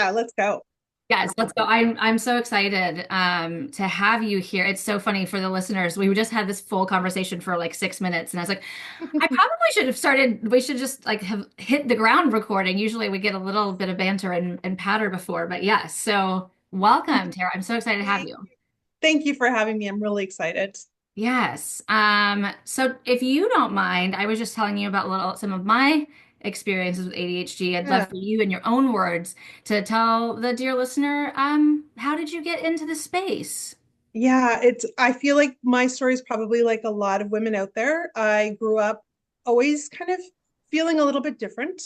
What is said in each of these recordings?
Yeah, let's go. Yes, let's go. I'm so excited to have you here. It's so funny for the listeners. We just had this full conversation for like 6 minutes, and I was like, I probably should have started. We should just like have hit the ground recording. Usually we get a little bit of banter and patter before, but yes. So welcome, Tara. I'm so excited to have Thank you. thank you for having me. I'm really excited. Yes. So if you don't mind, I was just telling you about some of my experiences with ADHD. I'd love Yeah. for you in your own words to tell the dear listener, how did you get into the space? Yeah, I feel like my story is probably like a lot of women out there. I grew up always kind of feeling a little bit different,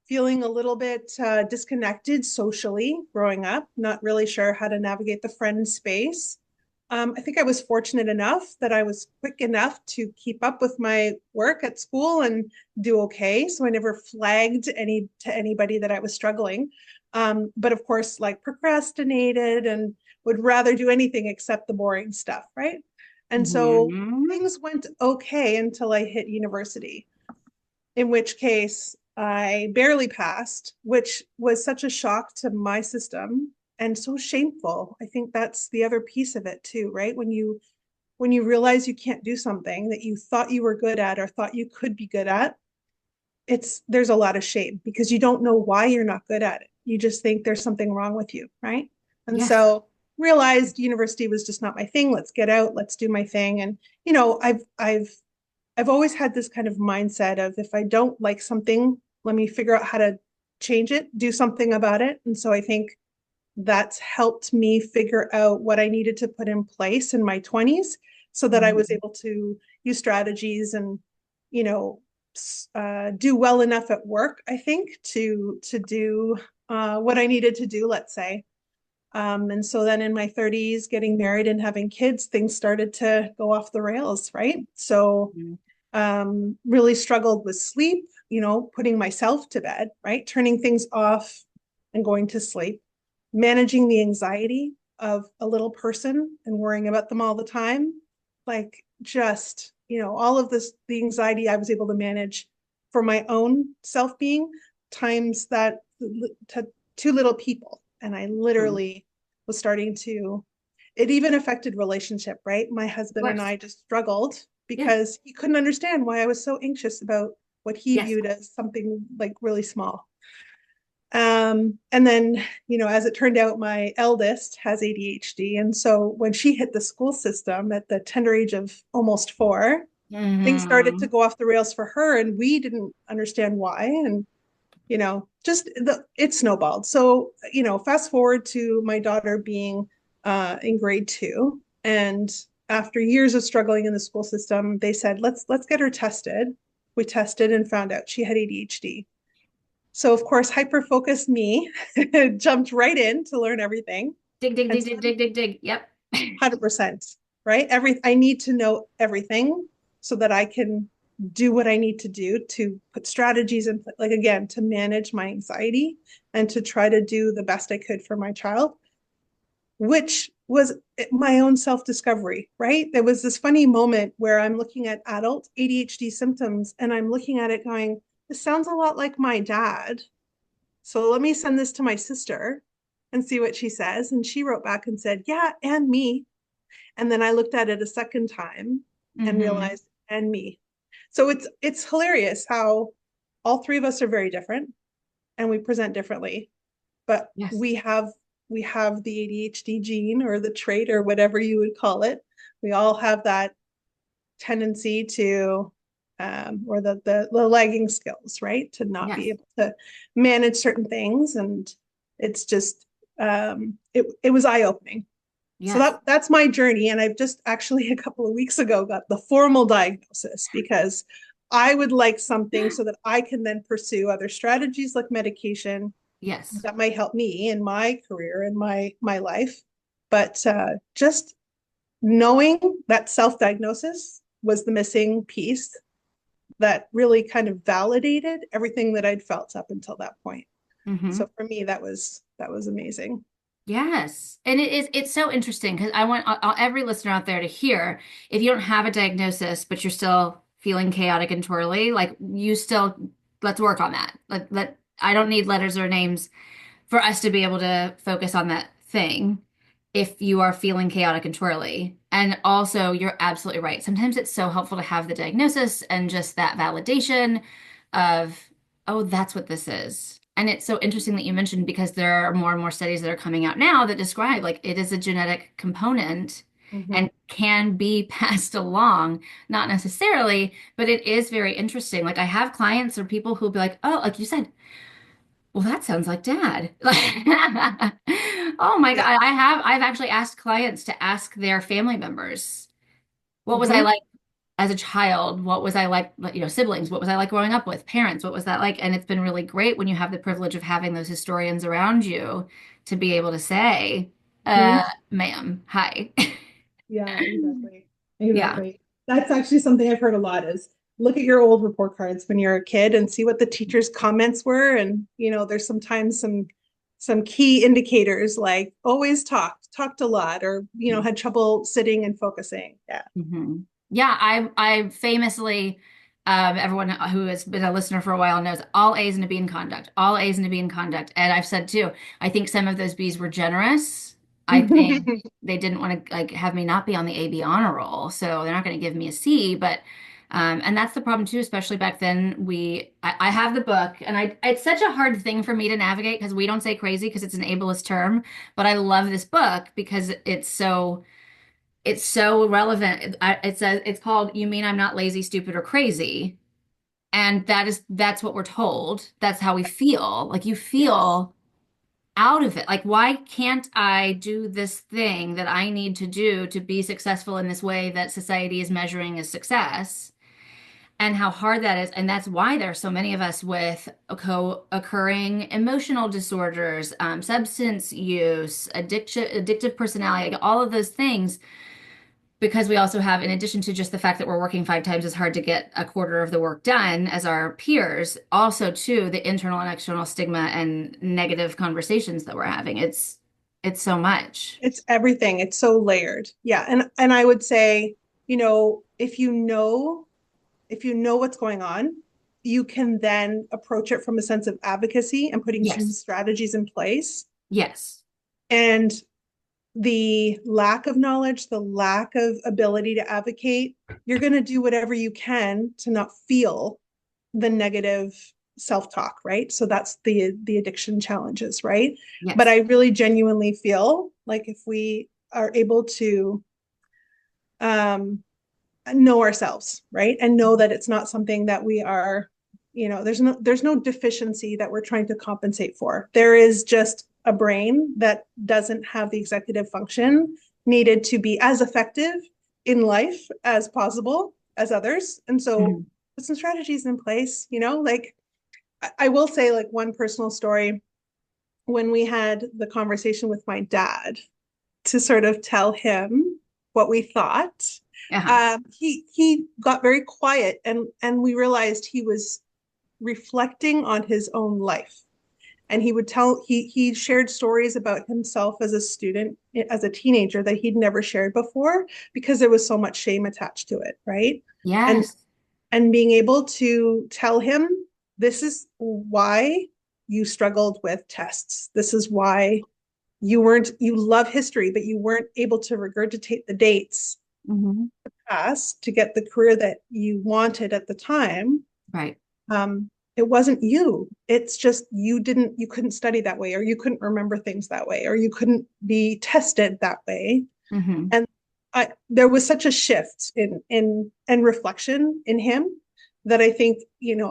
feeling a little bit disconnected socially growing up, not really sure how to navigate the friend space. I think I was fortunate enough that I was quick enough to keep up with my work at school and do okay. So I never flagged to anybody that I was struggling. But of course, like procrastinated and would rather do anything except the boring stuff, right? And so Hmm. things went okay until I hit university, in which case I barely passed, which was such a shock to my system and so shameful. I think that's the other piece of it too, right? When you realize you can't do something that you thought you were good at or thought you could be good at, it's there's a lot of shame because you don't know why you're not good at it. You just think there's something wrong with you, right? And Yes. so realized university was just not my thing. Let's get out, let's do my thing. And I've always had this kind of mindset of if I don't like something, let me figure out how to change it, do something about it. And so I think that's helped me figure out what I needed to put in place in my 20s so that I was Mhm. able to use strategies and, you know, do well enough at work, I think, to do what I needed to do, let's say. And so then in my 30s, getting married and having kids, things started to go off the rails, right? So Mhm. really struggled with sleep, putting myself to bed, right? Turning things off and going to sleep, managing the anxiety of a little person and worrying about them all the time. Like just, all of this, the anxiety I was able to manage for my own self being times that to two little people. And I Of literally was starting to, it even affected relationship, right? My husband and course. I just struggled Yeah. because he couldn't understand why I was so anxious about what he Yes. viewed as something like really small. And then, as it turned out, my eldest has ADHD. And so when she hit the school system at the tender age of almost 4, things started to Hmm. go off the rails for her. And we didn't understand why. And, just it snowballed. So, fast forward to my daughter being in grade 2. And after years of struggling in the school system, they said, let's get her tested. We tested and found out she had ADHD. So of course, hyper focused me jumped right in to learn everything. Dig, dig, And dig, so dig, then dig, dig, dig. Yep. 100%, right? I need to know everything so that I can do what I need to do to put strategies in, like again, to manage my anxiety and to try to do the best I could for my child, which was my own self-discovery, right? There was this funny moment where I'm looking at adult ADHD symptoms and I'm looking at it going, this sounds a lot like my dad. So let me send this to my sister and see what she says. And she wrote back and said, yeah, and me. And then I looked at it a second time and Hmm. realized, and me. So it's hilarious how all three of us are very different and we present differently, but Yes. we have the ADHD gene or the trait or whatever you would call it. We all have that tendency to or the lagging skills, right? To not be Yes. able to manage certain things. And it's just it was eye-opening. So Yes. that's my journey. And I've just actually a couple of weeks ago got the formal diagnosis because I would like something so that I can then pursue other strategies like medication Yes. that might help me in my career and my life. But just knowing that self-diagnosis was the missing piece that really kind of validated everything that I'd felt up until that point. Hmm. So for me, that was amazing. Yes. And it's so interesting because I want every listener out there to hear if you don't have a diagnosis, but you're still feeling chaotic and twirly, like you still, let's work on that. I don't need letters or names. for us to be able to focus on that thing if you are feeling chaotic and twirly. And also, you're absolutely right. Sometimes it's so helpful to have the diagnosis and just that validation of, oh, that's what this is. And it's so interesting that you mentioned because there are more and more studies that are coming out now that describe like it is a genetic component Mhm. and can be passed along, not necessarily, but it is very interesting. Like I have clients or people who'll be like, oh, like you said, well, that sounds like dad. Oh my Yeah. God. I've actually asked clients to ask their family members, what was I Mhm. like as a child? What was I like, siblings? What was I like growing up with? Parents? What was that like? And it's been really great when you have the privilege of having those historians around you to be able to say, Mhm. ma'am, hi. Yeah, exactly. Yeah. Exactly. That's actually something I've heard a lot is look at your old report cards when you're a kid and see what the teacher's comments were. And, there's sometimes some key indicators like always talked a lot, or, had trouble sitting and focusing. Yeah. hmm Yeah, I famously, everyone who has been a listener for a while knows all A's in a B in conduct, all A's in a B in conduct. And I've said too, I think some of those B's were generous. I think they didn't want to like have me not be on the A B honor roll, so they're not going to give me a C. But and that's the problem too, especially back then. I have the book, and it's such a hard thing for me to navigate because we don't say crazy because it's an ableist term, but I love this book because it's so relevant. It's called "You Mean I'm Not Lazy, Stupid, or Crazy," and that's what we're told. That's how we feel. Like you Yes. feel out of it. Like why can't I do this thing that I need to do to be successful in this way that society is measuring as success? And how hard that is. And that's why there are so many of us with co-occurring emotional disorders, substance use, addictive personality, like all of those things because we also have, in addition to just the fact that we're working 5 times as hard to get a quarter of the work done as our peers, also too the internal and external stigma and negative conversations that we're having. It's so much. It's everything. It's so layered. Yeah. And I would say, if you know what's going on, you can then approach it from a sense of advocacy and putting some Yes. strategies in place. Yes. And the lack of knowledge, the lack of ability to advocate, you're going to do whatever you can to not feel the negative self-talk, right? So that's the addiction challenges, right? But Yes. I really genuinely feel like if we are able to um know ourselves, right? And know that it's not something that we are, there's no deficiency that we're trying to compensate for. There is just a brain that doesn't have the executive function needed to be as effective in life as possible as others. And so Mhm. put some strategies in place, like I will say like one personal story when we had the conversation with my dad to sort of tell him what we thought. Uh-huh. He got very quiet, and we realized he was reflecting on his own life. And he shared stories about himself as a student, as a teenager, that he'd never shared before because there was so much shame attached to it, right? And Yes. and being able to tell him, this is why you struggled with tests. This is why you love history, but you weren't able to regurgitate the dates hmm past to get the career that you wanted at the time. Right. It wasn't you. It's just you couldn't study that way, or you couldn't remember things that way, or you couldn't be tested that way. hmm And there was such a shift in and reflection in him that I think,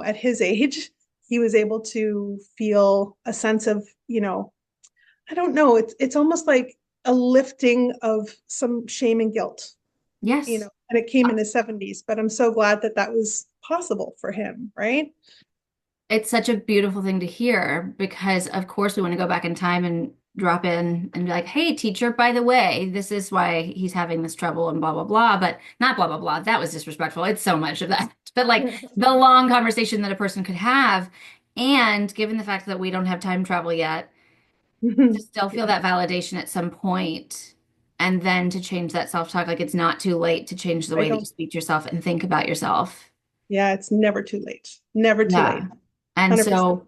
at his age, he was able to feel a sense of, I don't know. It's almost like a lifting of some shame and guilt, Yes. and it came in his 70s. But I'm so glad that that was possible for him, right? It's such a beautiful thing to hear because, of course, we want to go back in time and drop in and be like, hey, teacher, by the way, this is why he's having this trouble and blah, blah, blah. But not blah, blah, blah. That was disrespectful. It's so much of that. But like the long conversation that a person could have. And given the fact that we don't have time travel yet, to still feel Yeah, that validation at some point and then to change that self-talk, like it's not too late to change the I way that you don't. speak to yourself and think about yourself. Yeah, it's never too late. Never too late. Yeah. And 100%. so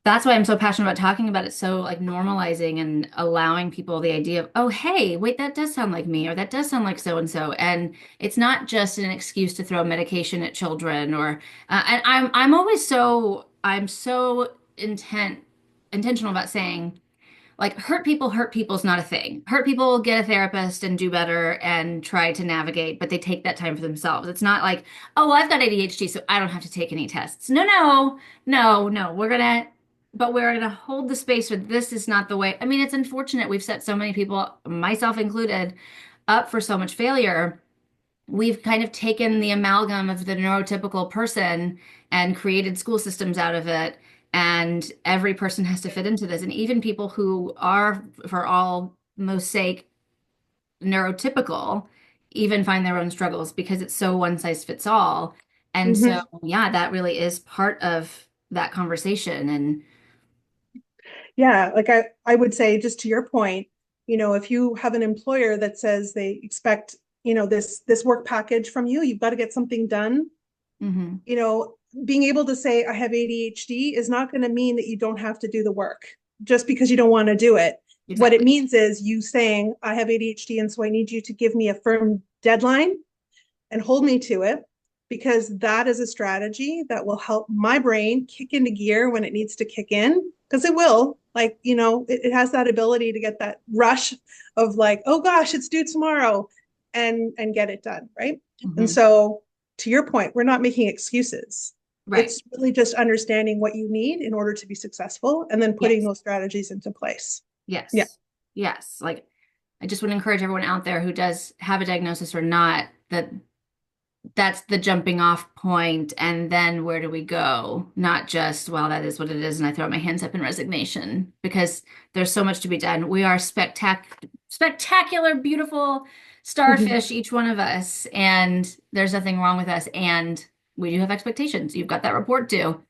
That's why I'm so passionate about talking about it. So like normalizing and allowing people the idea of, oh, hey, wait, that does sound like me, or that does sound like so and so. And it's not just an excuse to throw medication at children or and I'm always I'm so intentional about saying like hurt people is not a thing. Hurt people get a therapist and do better and try to navigate, but they take that time for themselves. It's not like, oh, well, I've got ADHD, so I don't have to take any tests. No. We're gonna hold the space for this is not the way. I mean, it's unfortunate we've set so many people, myself included, up for so much failure. We've kind of taken the amalgam of the neurotypical person and created school systems out of it. And every person has to fit into this. And even people who are, for all most sake, neurotypical, even find their own struggles because it's so one size fits all. And so, Mhm. yeah, that really is part of that conversation. And Yeah, like I would say just to your point, if you have an employer that says they expect, this work package from you, you've got to get something done, mhm, you know, being able to say I have ADHD is not going to mean that you don't have to do the work just because you don't want to do it. What it exactly. means is you saying I have ADHD and so I need you to give me a firm deadline and hold me to it, because that is a strategy that will help my brain kick into gear when it needs to kick in, because it will, like, it has that ability to get that rush of like, oh gosh, it's due tomorrow, and get it done, right? And Mhm. so to your point, we're not making excuses. Right. It's really just understanding what you need in order to be successful and then putting Yes. those strategies into place. Yeah. Yes. Yes. Like I just would encourage everyone out there who does have a diagnosis or not that that's the jumping off point, and then where do we go? Not just, well, that is what it is, and I throw my hands up in resignation because there's so much to be done. We are spectacular, beautiful starfish, each one of us, and there's nothing wrong with us. And we do have expectations. You've got that report due.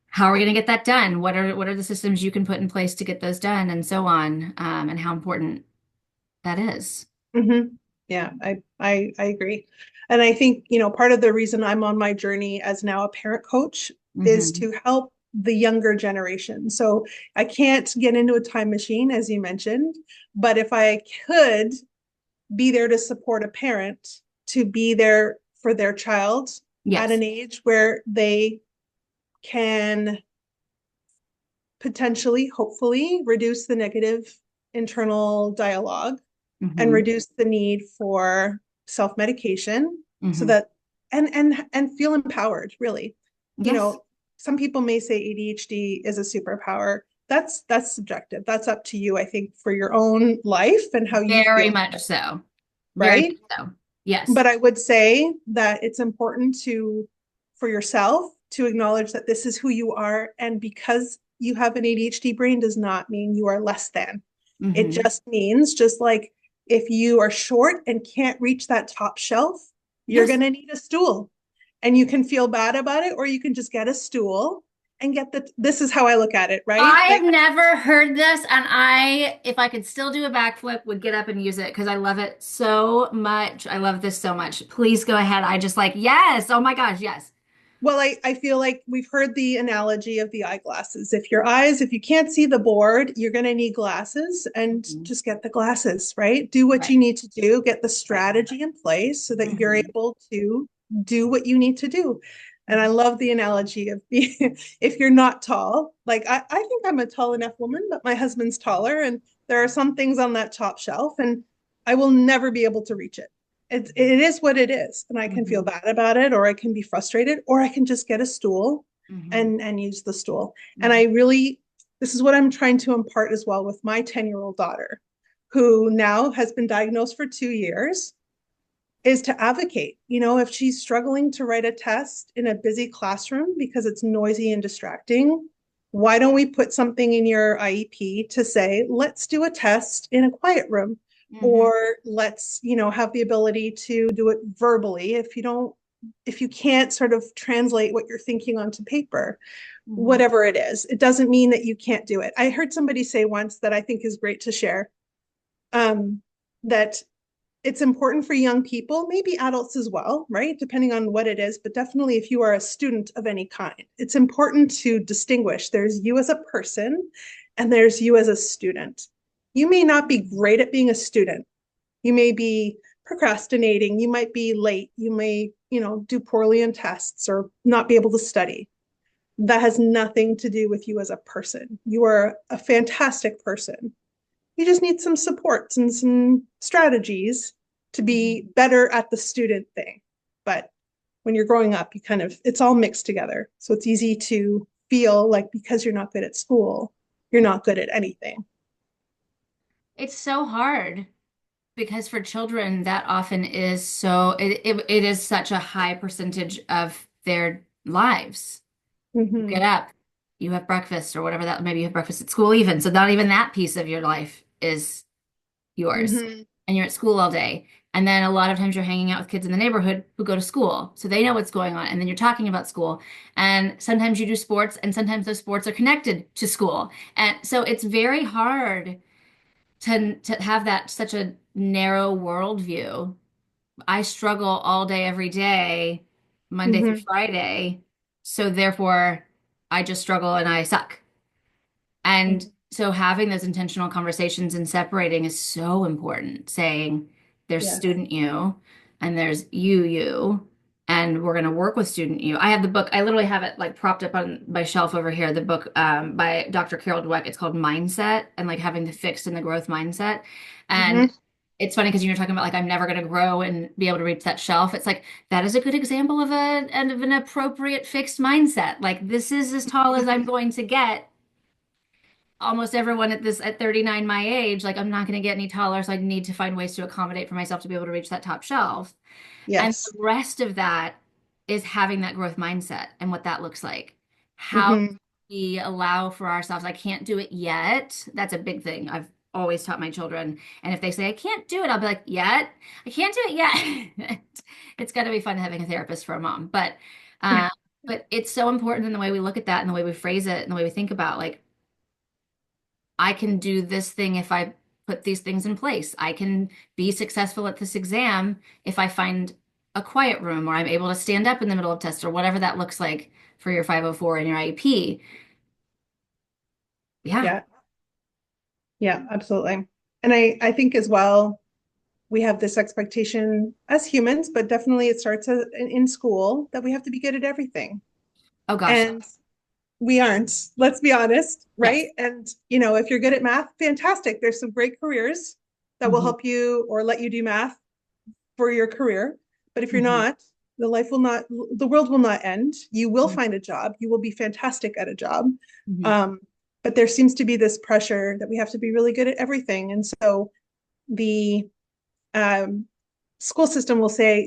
How are we going to get that done? What are the systems you can put in place to get those done, and so on, and how important that is. Mm-hmm. Yeah, I agree. And I think, part of the reason I'm on my journey as now a parent coach is Hmm. to help the younger generation. So I can't get into a time machine, as you mentioned, but if I could be there to support a parent, to be there for their child at Yes. an age where they can potentially, hopefully, reduce the negative internal dialogue and Hmm. reduce the need for self-medication, so Hmm. that and feel empowered, really. you Yes. know some people may say ADHD is a superpower. That's subjective. That's up to you, I think, for your own life and how you Very feel, much so. Very right? much so. Yes. But I would say that it's important for yourself to acknowledge that this is who you are, and because you have an ADHD brain does not mean you are less than. It Hmm. just means, just like if you are short and can't reach that top shelf, you're Yes. going to need a stool. And you can feel bad about it, or you can just get a stool and this is how I look at it, right? I have Like, never heard this, and if I could still do a backflip, would get up and use it because I love it so much. I love this so much. Please go ahead. I just like, yes. Oh my gosh, yes. well, I feel like we've heard the analogy of the eyeglasses. If you can't see the board, you're going to need glasses, and Mhm. just get the glasses, right? Do what Right. you need to do, get the Right. strategy in place so that you're Hmm. able to do what you need to do. And I Hmm. love the analogy of being, if you're not tall, like I think I'm a tall enough woman, but my husband's taller, and there are some things on that top shelf, and I will never be able to reach it. It is what it is, and I can feel Hmm. bad about it, or I can be frustrated, or I can just get a stool Hmm. and use the stool. And Hmm. I really, this is what I'm trying to impart as well with my 10-year-old daughter, who now has been diagnosed for 2 years, is to advocate. If she's struggling to write a test in a busy classroom because it's noisy and distracting, why don't we put something in your IEP to say, let's do a test in a quiet room? Hmm. Or let's, have the ability to do it verbally if you can't sort of translate what you're thinking onto paper, Hmm. whatever it is. It doesn't mean that you can't do it. I heard somebody say once that I think is great to share, that it's important for young people, maybe adults as well, right? Depending on what it is, but definitely if you are a student of any kind, it's important to distinguish. There's you as a person and there's you as a student. You may not be great at being a student. You may be procrastinating, you might be late, you may, do poorly in tests or not be able to study. That has nothing to do with you as a person. You are a fantastic person. You just need some supports and some strategies to be better at the student thing. But when you're growing up, it's all mixed together. So it's easy to feel like because you're not good at school, you're not good at anything. It's so hard because for children, that often is so, it is such a high percentage of their lives. You get Mm-hmm. up, you have breakfast or whatever that, maybe you have breakfast at school even. So not even that piece of your life is yours. Mm-hmm. And you're at school all day. And then a lot of times you're hanging out with kids in the neighborhood who go to school. So they know what's going on. And then you're talking about school. And sometimes you do sports, and sometimes those sports are connected to school. And so it's very hard to have that such a narrow worldview. I struggle all day, every day, Monday through Mm-hmm. Friday. So therefore, I just struggle and I suck. And Mm-hmm. so having those intentional conversations and separating is so important, saying there's Yes. student you and there's you, and we're going to work with student you. I have the book, I literally have it like propped up on my shelf over here, the book by Dr. Carol Dweck. It's called Mindset, and like having the fixed and the growth mindset. And Mm-hmm. it's funny because you're talking about like I'm never going to grow and be able to reach that shelf. It's like that is a good example of an appropriate fixed mindset. Like this is as tall as I'm going to get. Almost everyone at 39 my age, like I'm not going to get any taller, so I need to find ways to accommodate for myself to be able to reach that top shelf. And the Yes. rest of that is having that growth mindset and what that looks like. How Mm-hmm. we allow for ourselves, I can't do it yet. That's a big thing. I've always taught my children. And if they say I can't do it, I'll be like, yet? I can't do it yet. It's got to be fun having a therapist for a mom. Uh, but it's so important in the way we look at that and the way we phrase it and the way we think about like I can do this thing if I put these things in place. I can be successful at this exam if I find a quiet room or I'm able to stand up in the middle of test or whatever that looks like for your 504 and your IEP. Yeah. Yeah. Yeah, absolutely. And I think as well, we have this expectation as humans, but definitely it starts in school that we have to be good at everything. Oh gosh. And we aren't, let's be honest, right? Yes. And, if you're good at math, fantastic. There's some great careers that will Hmm. help you or let you do math for your career. But if you're Hmm. not, the world will not end. You will find a job. You will be fantastic at a job. Hmm. Um, but there seems to be this pressure that we have to be really good at everything. And so the um, school system will say,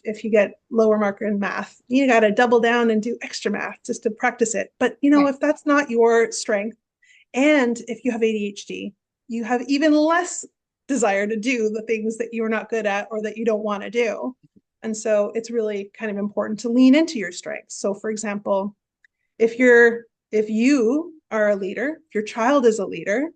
if you get lower marker in math, you got to double down and do extra math just to practice it. But, Right. if that's not your strength, and if you have ADHD, you have even less desire to do the things that you're not good at or that you don't want to do. And so it's really kind of important to lean into your strengths. So for example, if you are a leader, if your child is a leader,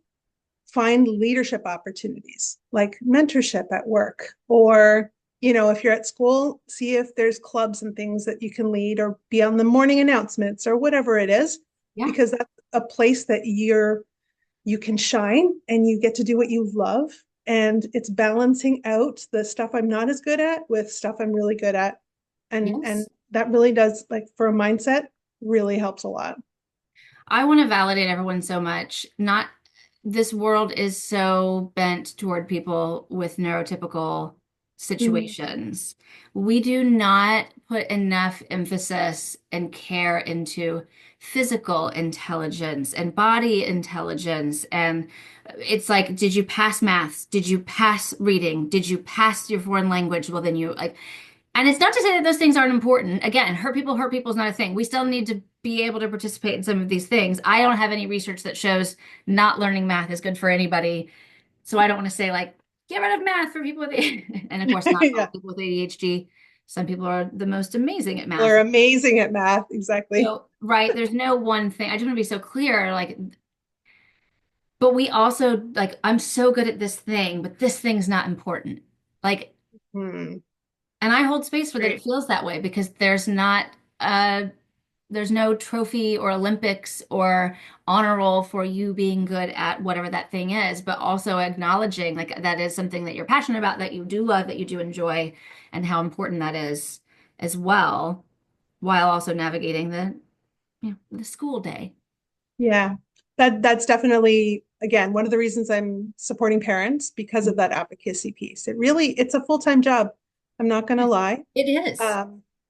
find leadership opportunities like mentorship at work, or if you're at school, see if there's clubs and things that you can lead or be on the morning announcements or whatever it is, Yeah. because that's a place that you can shine and you get to do what you love, and it's balancing out the stuff I'm not as good at with stuff I'm really good at, and Yes. that really does, like, for a mindset, really helps a lot. I want to validate everyone so much. Not this world is so bent toward people with neurotypical Mm-hmm. situations. We do not put enough emphasis and care into physical intelligence and body intelligence. And it's like, did you pass maths? Did you pass reading? Did you pass your foreign language? Well, then you like, and it's not to say that those things aren't important. Again, hurt people is not a thing. We still need to be able to participate in some of these things. I don't have any research that shows not learning math is good for anybody. So I don't want to say like, get rid of math for people with and of course not all Yeah, people with ADHD. Some people are the most amazing at people are math. amazing at math, exactly. So, right, there's no one thing. I just want to be so clear, like, but we also like, I'm so good at this thing, but this thing's not important. Like, Hmm. and I hold space for that it Right. feels that way because uh there's no trophy or Olympics or honor roll for you being good at whatever that thing is, but also acknowledging like that is something that you're passionate about, that you do love, that you do enjoy, and how important that is as well, while also navigating the school day. Yeah. That's definitely, again, one of the reasons I'm supporting parents because of that advocacy piece. It's a full-time job. I'm not going to lie. It is.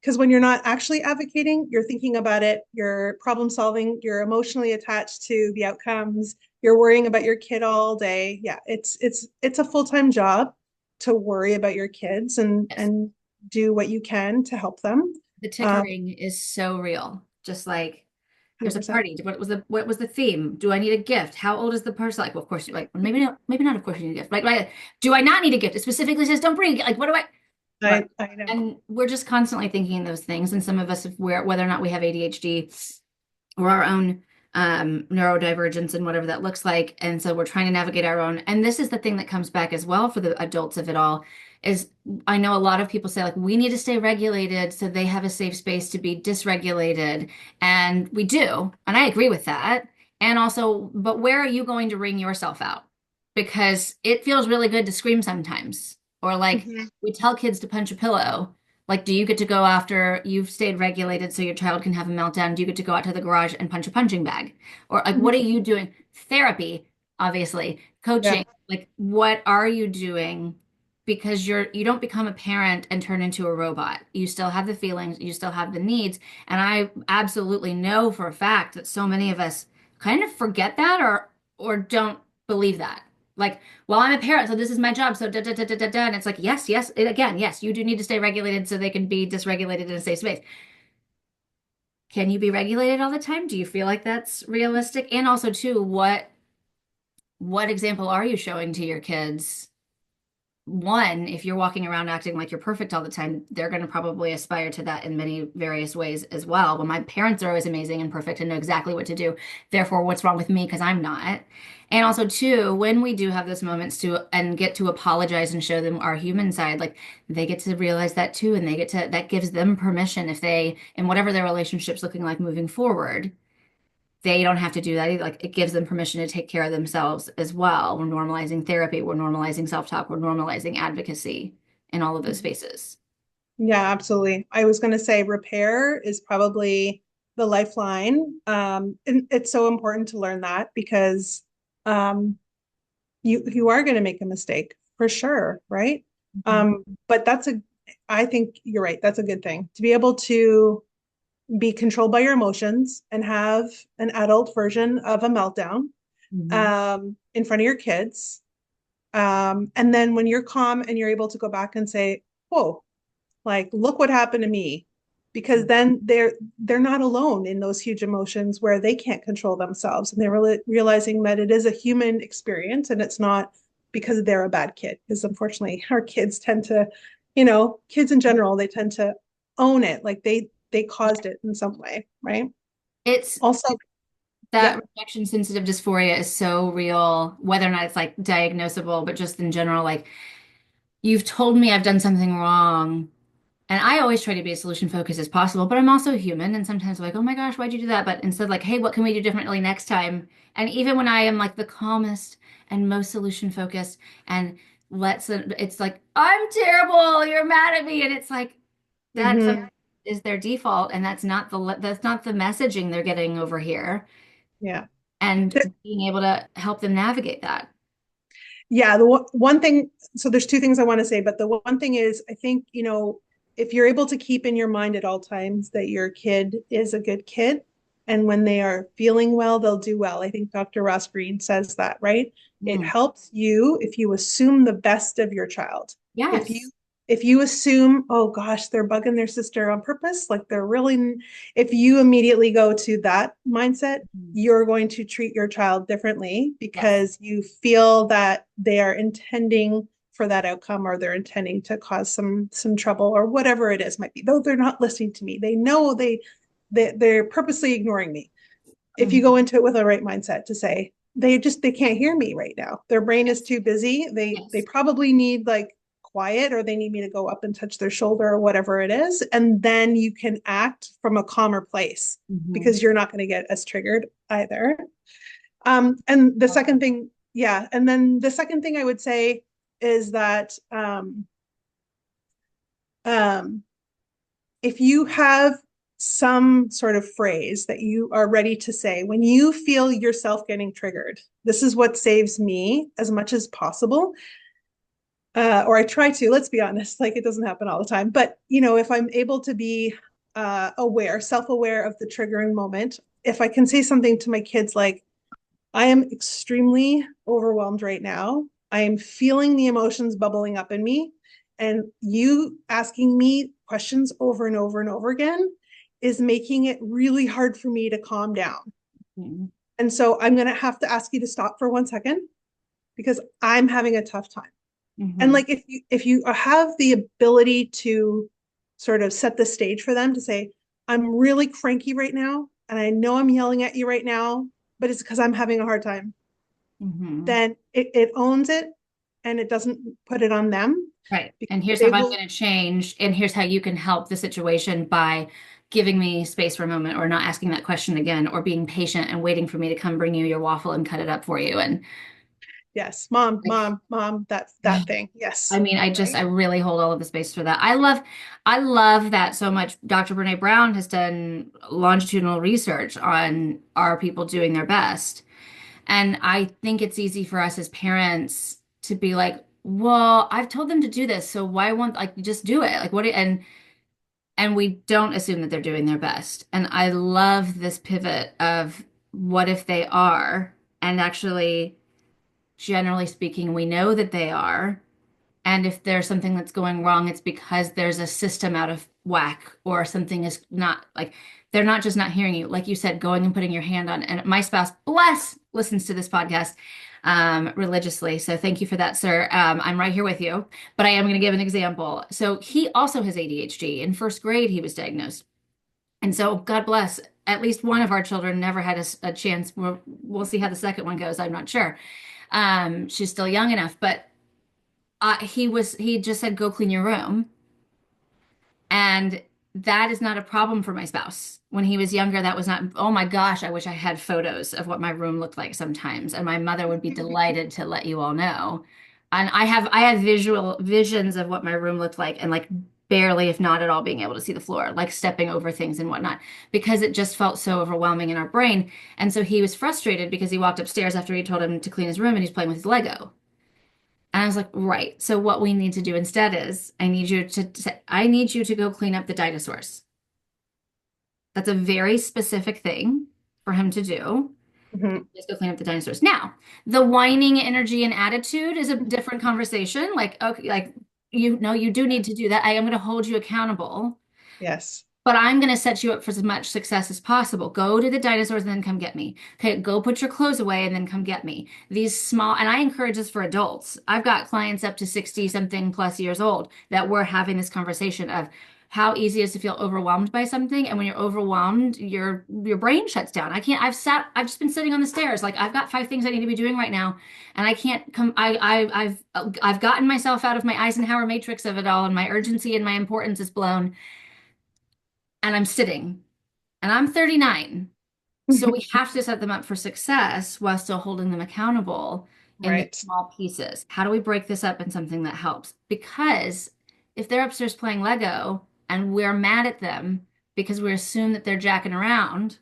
Because when you're not actually advocating, you're thinking about it, you're problem solving, you're emotionally attached to the outcomes, you're worrying about your kid all day. Yeah, it's a full-time job to worry about your kids Yes. and do what you can to help them. The Um, tickering is so real. Just like there's a 100%. party. What was the theme? Do I need a gift? How old is the person? Like, well, of course, like maybe not. Of course, you need a gift. Like, do I not need a gift? It specifically says don't bring a gift. Like, what do I? Right. I know. And we're just constantly thinking those things. And some of us, if we're whether or not we have ADHD or our own neurodivergence and whatever that looks like. And so we're trying to navigate our own. And this is the thing that comes back as well for the adults of it all is I know a lot of people say like we need to stay regulated so they have a safe space to be dysregulated. And we do. And I agree with that. And also, but where are you going to wring yourself out? Because it feels really good to scream sometimes. Or like Mhm. we tell kids to punch a pillow, like, do you get to go after you've stayed regulated so your child can have a meltdown? Do you get to go out to the garage and punch a punching bag? Or like, what are you doing? Therapy, obviously, Yeah. coaching. Like, what are you doing? Because you don't become a parent and turn into a robot. You still have the feelings, you still have the needs. And I absolutely know for a fact that so many of us kind of forget that or don't believe that. Like, well, I'm a parent, so this is my job. So da da da da da da. And it's like, yes, yes. Again, yes, you do need to stay regulated so they can be dysregulated in a safe space. Can you be regulated all the time? Do you feel like that's realistic? And also, too, what example are you showing to your kids? One, if you're walking around acting like you're perfect all the time, they're going to probably aspire to that in many various ways as well. Well, my parents are always amazing and perfect and know exactly what to do. Therefore, what's wrong with me because I'm not? And also, two, when we do have those moments to and get to apologize and show them our human side, like they get to realize that too, and they get to that gives them permission if they in whatever their relationship's looking like moving forward they don't have to do that either. Like it gives them permission to take care of themselves as well. We're normalizing therapy, we're normalizing self-talk, we're normalizing advocacy in all of those spaces. Yeah, absolutely. I was going to say repair is probably the lifeline. And it's so important to learn that because um, you are going to make a mistake for sure, right? Mhm. But I think you're right. That's a good thing to be able to be controlled by your emotions and have an adult version of a meltdown Mhm. in front of your kids. And then when you're calm and you're able to go back and say, whoa, like look what happened to me, because then they're not alone in those huge emotions where they can't control themselves, and they're realizing that it is a human experience and it's not because they're a bad kid, because unfortunately our kids tend to, kids in general, they tend to own it, like they caused it in some way, right? It's Also, that yeah. rejection sensitive dysphoria is so real, whether or not it's like diagnosable, but just in general, like you've told me I've done something wrong. And I always try to be as solution focused as possible, but I'm also human. And sometimes I'm like, oh my gosh, why'd you do that? But instead, like, hey, what can we do differently next time? And even when I am like the calmest and most solution focused and it's like, I'm terrible. You're mad at me. And it's like, that Hmm. is their default. And that's not the messaging they're getting over here. Yeah. And being able to help them navigate that. Yeah, the one thing, so there's two things I want to say, but the one thing is, I think, if you're able to keep in your mind at all times that your kid is a good kid, and when they are feeling well, they'll do well. I think Dr. Ross Green says that, right? It Mm. helps you if you assume the best of your child. If you Yes. if you assume, oh gosh, they're bugging their sister on purpose, like they're really, if you immediately go to that mindset, Mm. you're going to treat your child differently Yes. because you feel that they are intending for that outcome, or they're intending to cause some trouble, or whatever it is might be, though they're not listening to me, they know they're purposely ignoring me. If you Mhm. go into it with a right mindset to say they can't hear me right now, their brain is Yes. too busy, they Yes. probably need like quiet or they need me to go up and touch their shoulder or whatever it is. And then you can act from a calmer place Mhm. because you're not going to get as triggered either. And the second thing, yeah. And then the second thing I would say is that um, if you have some sort of phrase that you are ready to say when you feel yourself getting triggered, this is what saves me as much as possible. Or I try to, let's be honest, like it doesn't happen all the time. But, if I'm able to be aware, self-aware of the triggering moment, if I can say something to my kids like, I am extremely overwhelmed right now. I am feeling the emotions bubbling up in me. And you asking me questions over and over and over again is making it really hard for me to calm down. Mhm. And so I'm going to have to ask you to stop for 1 second because I'm having a tough time. And Mhm. like if you have the ability to sort of set the stage for them to say, I'm really cranky right now, and I know I'm yelling at you right now, but it's because I'm having a hard time, Mhm. then it owns it and it doesn't put it on them Right. because And here's how they I'm will, going to change. And here's how you can help the situation by giving me space for a moment or not asking that question again or being patient and waiting for me to come bring you your waffle and cut it up for you. And yes, mom, like, mom, mom, that thing. I Yes. mean, I Right. really hold all of the space for that. I love that so much. Dr. Brene Brown has done longitudinal research on are people doing their best. And I think it's easy for us as parents to be like, well, I've told them to do this, so why won't like just do it? Like and we don't assume that they're doing their best. And I love this pivot of what if they are? And actually, generally speaking, we know that they are. And if there's something that's going wrong, it's because there's a system out of whack or something is not like they're not just not hearing you. Like you said, going and putting your hand on. And my spouse, bless, listens to this podcast religiously. So thank you for that, sir. I'm right here with you. But I am going to give an example. So he also has ADHD. In first grade, he was diagnosed. And so God bless, at least one of our children never had a chance. We'll see how the second one goes. I'm not sure. She's still young enough, but he just said, go clean your room. And that is not a problem for my spouse. When he was younger, that was not, oh my gosh, I wish I had photos of what my room looked like sometimes. And my mother would be delighted to let you all know. And I have visual visions of what my room looked like and like barely, if not at all, being able to see the floor, like stepping over things and whatnot, because it just felt so overwhelming in our brain. And so he was frustrated because he walked upstairs after he told him to clean his room and he's playing with his Lego. And I was like, right. So what we need to do instead is I need you to go clean up the dinosaurs. That's a very specific thing for him to do. Mhm. Just go clean up the dinosaurs. Now, the whining energy and attitude is a different conversation. Like, okay, like you know, you do need to do that. I am going to hold you accountable, Yes. but I'm going to set you up for as much success as possible. Go to the dinosaurs and then come get me. Okay, go put your clothes away and then come get me. These small, and I encourage this for adults. I've got clients up to 60 something plus years old that we're having this conversation of how easy it is to feel overwhelmed by something. And when you're overwhelmed, your brain shuts down. I've just been sitting on the stairs. Like I've got 5 things I need to be doing right now. And I can't come, I've gotten myself out of my Eisenhower matrix of it all, and my urgency and my importance is blown. And I'm sitting and I'm 39. So we have to set them up for success while still holding them accountable in these Right. small pieces. How do we break this up in something that helps? Because if they're upstairs playing Lego and we're mad at them because we assume that they're jacking around,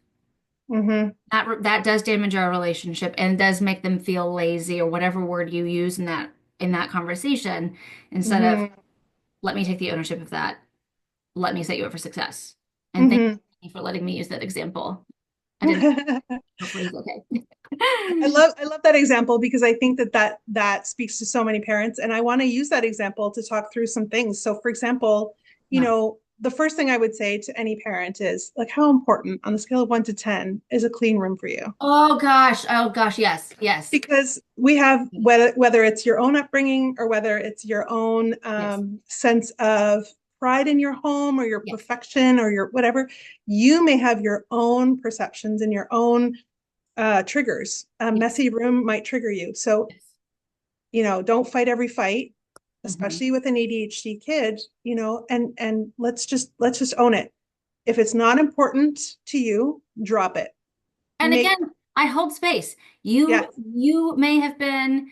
Hmm. that does damage our relationship and does make them feel lazy or whatever word you use in that conversation instead of Hmm. let me take the ownership of that. Let me set you up for success. And thank Hmm. you for letting me use that example. I didn't. Hopefully he's okay. I love that example because I think that speaks to so many parents, and I want to use that example to talk through some things. So, for example, Yeah. the first thing I would say to any parent is like, how important on the scale of 1 to 10 is a clean room for you? Oh gosh. Oh gosh. Yes. Yes. Because we have whether it's your own upbringing or whether it's your own Yes. sense of pride in your home or your Yes. perfection or your whatever, you may have your own perceptions and your own triggers. A Yes. messy room might trigger you. So, Yes. don't fight every fight. Mhm. especially with an ADHD kid, and let's just own it. If it's not important to you, drop it. And Make again, I hold space. Yeah. You may have been,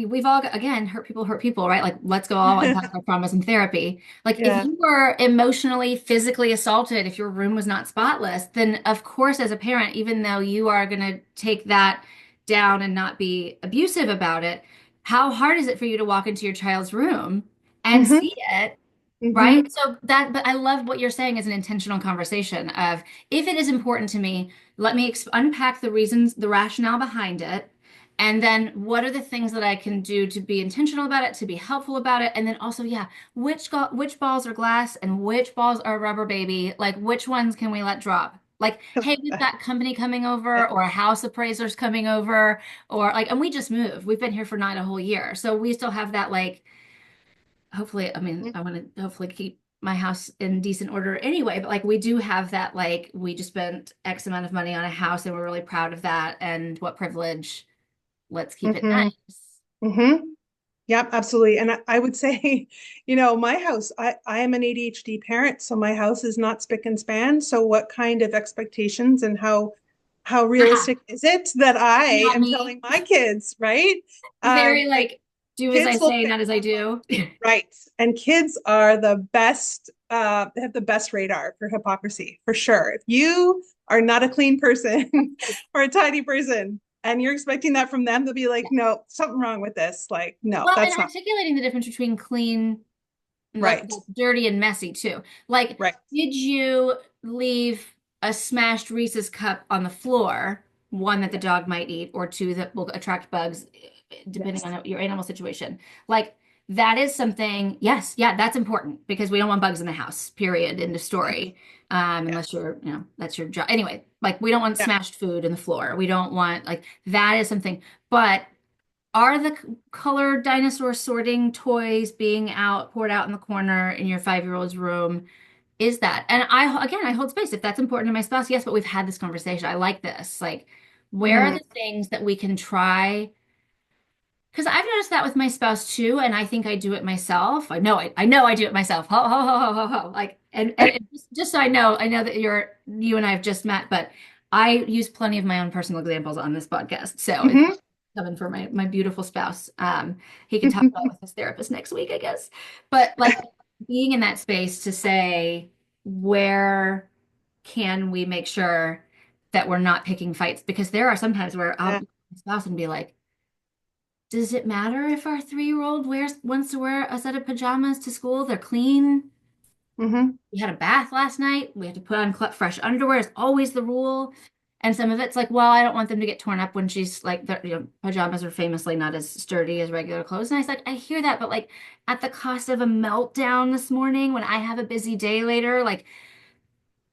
we've all, again, hurt people, right? Like, let's go all unpack our traumas in therapy. Like, if Yeah. you were emotionally, physically assaulted, if your room was not spotless, then of course, as a parent, even though you are going to take that down and not be abusive about it, how hard is it for you to walk into your child's room and Hmm. see it? Hmm. Right? So that, but I love what you're saying is an intentional conversation of if it is important to me, let me unpack the reasons, the rationale behind it. And then what are the things that I can do to be intentional about it, to be helpful about it? And then also, yeah, which balls are glass and which balls are rubber, baby? Like which ones can we let drop? Like, hey, we've got company coming Yeah. over or a house appraiser's coming over or like, and we just moved. We've been here for not a whole year. So we still have that like hopefully, I mean, I want to hopefully keep my house in decent order anyway, but like we do have that, like we just spent X amount of money on a house and we're really proud of that. And what privilege. Let's keep it Hmm. nice. Hmm. Yep, absolutely. And I would say, my house, I am an ADHD parent, so my house is not spick and span. So what kind of expectations and how realistic is it that I Not am me. telling my kids, right? Very Like like do as I kids will say, pick not as I up on, do. right. And kids are the best, they have the best radar for hypocrisy, for sure. If you are not a clean person or a tidy person, and you're expecting that from them, they'll be like, no, something wrong with this. Like, no, Well, and that's not articulating the difference between clean right. like dirty and messy too. Like, Right. did you leave a smashed Reese's cup on the floor, one that the Yeah. dog might eat, or two that will attract bugs, depending Yes. on your animal situation? Like, that is something, yes, yeah, that's important because we don't want bugs in the house, period, end of story. Yeah. Unless you're, that's your job. Anyway, like, we don't want Yeah. smashed food in the floor. We don't want, like, that is something. But are the colored dinosaur sorting toys being poured out in the corner in your 5-year-old's room? Is that? And again, I hold space. If that's important to my spouse, yes, but we've had this conversation. I like this. Like, where are Mm. the things that we can try? Because I've noticed that with my spouse too, and I think I do it myself. I know I do it myself. Ho, ho, ho, ho, ho, ho. Like, and just so I know that you and I have just met, but I use plenty of my own personal examples on this podcast. So it's Hmm. coming for my beautiful spouse. He can talk about it with his therapist next week, I guess. But like being in that space to say, where can we make sure that we're not picking fights? Because there are sometimes where I'll Yeah. be with my spouse and be like, does it matter if our 3-year-old wants to wear a set of pajamas to school? They're clean. Hmm. We had a bath last night. We have to put on fresh underwear. It's always the rule. And some of it's like, well, I don't want them to get torn up when she's like, pajamas are famously not as sturdy as regular clothes. And I was like, I hear that, but like at the cost of a meltdown this morning when I have a busy day later, like,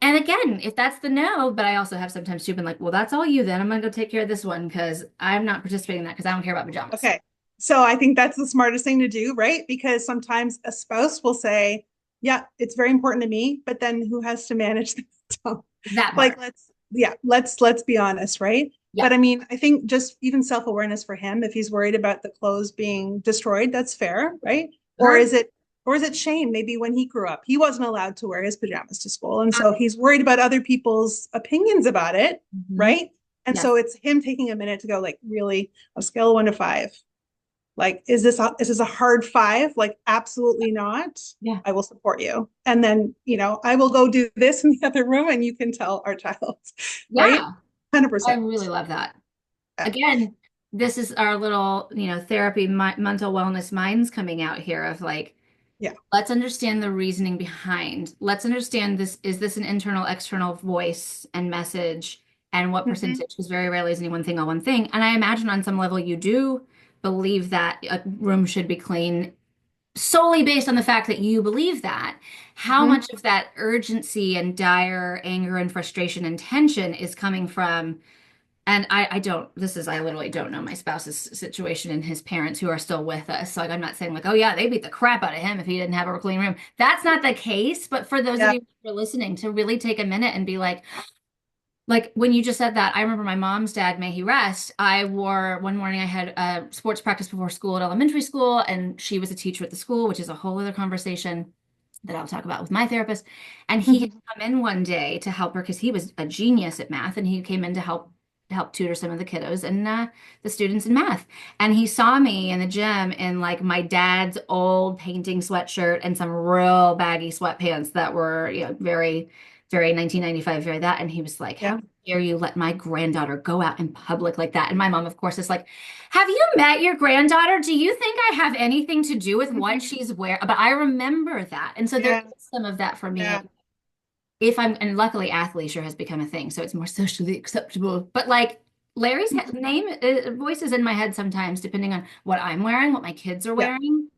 and again, if that's the no, but I also have sometimes too been like, well, that's all you then. I'm gonna go take care of this one because I'm not participating in that because I don't care about pajamas. Okay. So I think that's the smartest thing to do, right? Because sometimes a spouse will say, yeah, it's very important to me, but then who has to manage the so, That like part. let's be honest, right? Yeah. But I mean, I think just even self-awareness for him, if he's worried about the clothes being destroyed, that's fair, right? Or Sure. is it shame? Maybe when he grew up, he wasn't allowed to wear his pajamas to school. And so he's worried about other people's opinions about it, Mhm. right? And Yes. so it's him taking a minute to go, like, really, a scale of 1 to 5. Like, is this a hard 5? Like, absolutely not. Yeah. I will support you. And then, I will go do this in the other room and you can tell our child, right? Yeah. I 100%. really love that. Yeah. Again, this is our little, therapy, mental wellness minds coming out here of like, Yeah. let's understand the reasoning behind. Let's understand this. Is this an internal, external voice and message? And what Hmm. percentage? Because very rarely is any one thing on one thing. And I imagine on some level you do believe that a room should be clean solely based on the fact that you believe that. How Hmm. much of that urgency and dire anger and frustration and tension is coming from? And I don't, I literally don't know my spouse's situation and his parents who are still with us. So like, I'm not saying like, oh yeah, they beat the crap out of him if he didn't have a clean room. That's not the case. But for those of Yeah. you who are listening, to really take a minute and be like, Like when you just said that, I remember my mom's dad, may he rest. I wore one morning, I had a sports practice before school at elementary school, and she was a teacher at the school, which is a whole other conversation that I'll talk about with my therapist. And he had Mhm. come in one day to help her because he was a genius at math, and he came in to help tutor some of the kiddos and the students in math. And he saw me in the gym in like my dad's old painting sweatshirt and some real baggy sweatpants that were, very, very 1995, very that. And he was like, "How Yeah. dare you let my granddaughter go out in public like that?" And my mom, of course, is like, "Have you met your granddaughter? Do you think I have anything to do with what Mhm. she's wearing?" But I remember that. And so there Yeah. is some of that for me. Yeah. Of if I'm, and luckily athleisure has become a thing, so it's more socially acceptable. But like Larry's name, voices in my head sometimes, depending on what I'm wearing, what my kids are Yeah. wearing,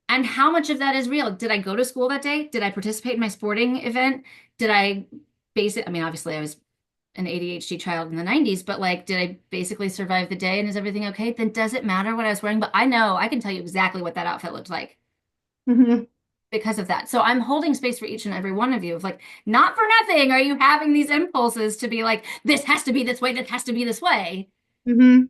and how much of that is real. Did I go to school that day? Did I participate in my sporting event? Did I base it? I mean, obviously, I was an ADHD child in the 90s, but like, did I basically survive the day and is everything okay? Then does it matter what I was wearing? But I know I can tell you exactly what that outfit looked like Hmm. because of that. So I'm holding space for each and every one of you of like, not for nothing are you having these impulses to be like, this has to be this way, that has to be this way. Hmm.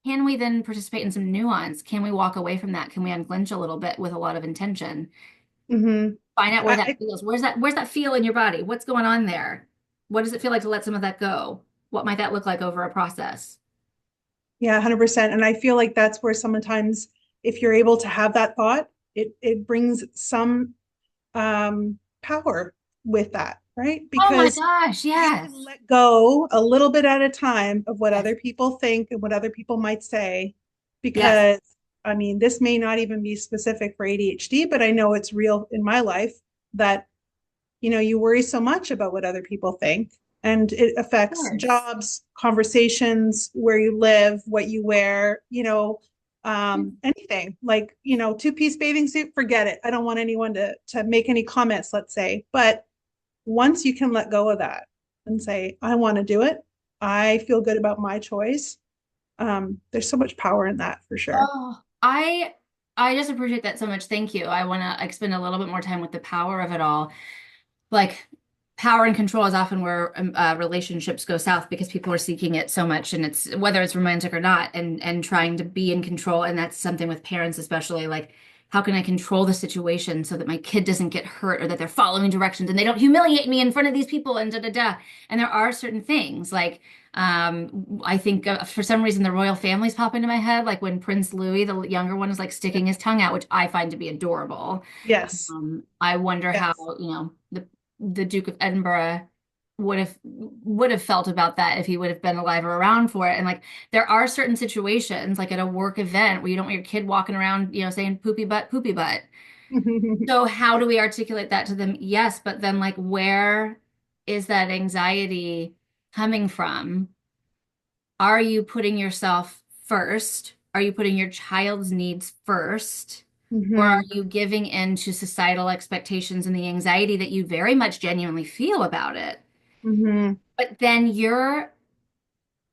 Can we then participate in some nuance? Can we walk away from that? Can we unclench a little bit with a lot of intention? Hmm. Find out where that I, feels. Where's that feel in your body? What's going on there? What does it feel like to let some of that go? What might that look like over a process? yeah, 100%. And I feel like that's where sometimes if you're able to have that thought, it brings some power with that, right? Oh my Because gosh, you can yes. let go a little bit at a time of what Yes. other people think and what other people might say. Yes. Because, I mean, this may not even be specific for ADHD, but I know it's real in my life that, you worry so much about what other people think, and it Of affects course. jobs, conversations, where you live, what you wear, anything like, two-piece bathing suit, forget it. I don't want anyone to make any comments, let's say. But once you can let go of that and say, I want to do it, I feel good about my choice. There's so much power in that for sure. Oh, I just appreciate that so much. Thank you. I want to like spend a little bit more time with the power of it all. Like power and control is often where relationships go south because people are seeking it so much, and it's whether it's romantic or not, and trying to be in control. And that's something with parents, especially like how can I control the situation so that my kid doesn't get hurt or that they're following directions and they don't humiliate me in front of these people and da da da. And there are certain things like I think for some reason the royal families pop into my head, like when Prince Louis, the younger one, is like Yeah. sticking his tongue out, which I find to be adorable. Yes. I wonder how, Yes. the Duke of Edinburgh would have felt about that if he would have been alive or around for it. And like there are certain situations, like at a work event, where you don't want your kid walking around, saying poopy butt, poopy butt. So how do we articulate that to them? Yes, but then like where is that anxiety coming from? Are you putting yourself first? Are you putting your child's needs first? Or are Hmm. you giving in to societal expectations and the anxiety that you very much genuinely feel about it? Hmm. But then you're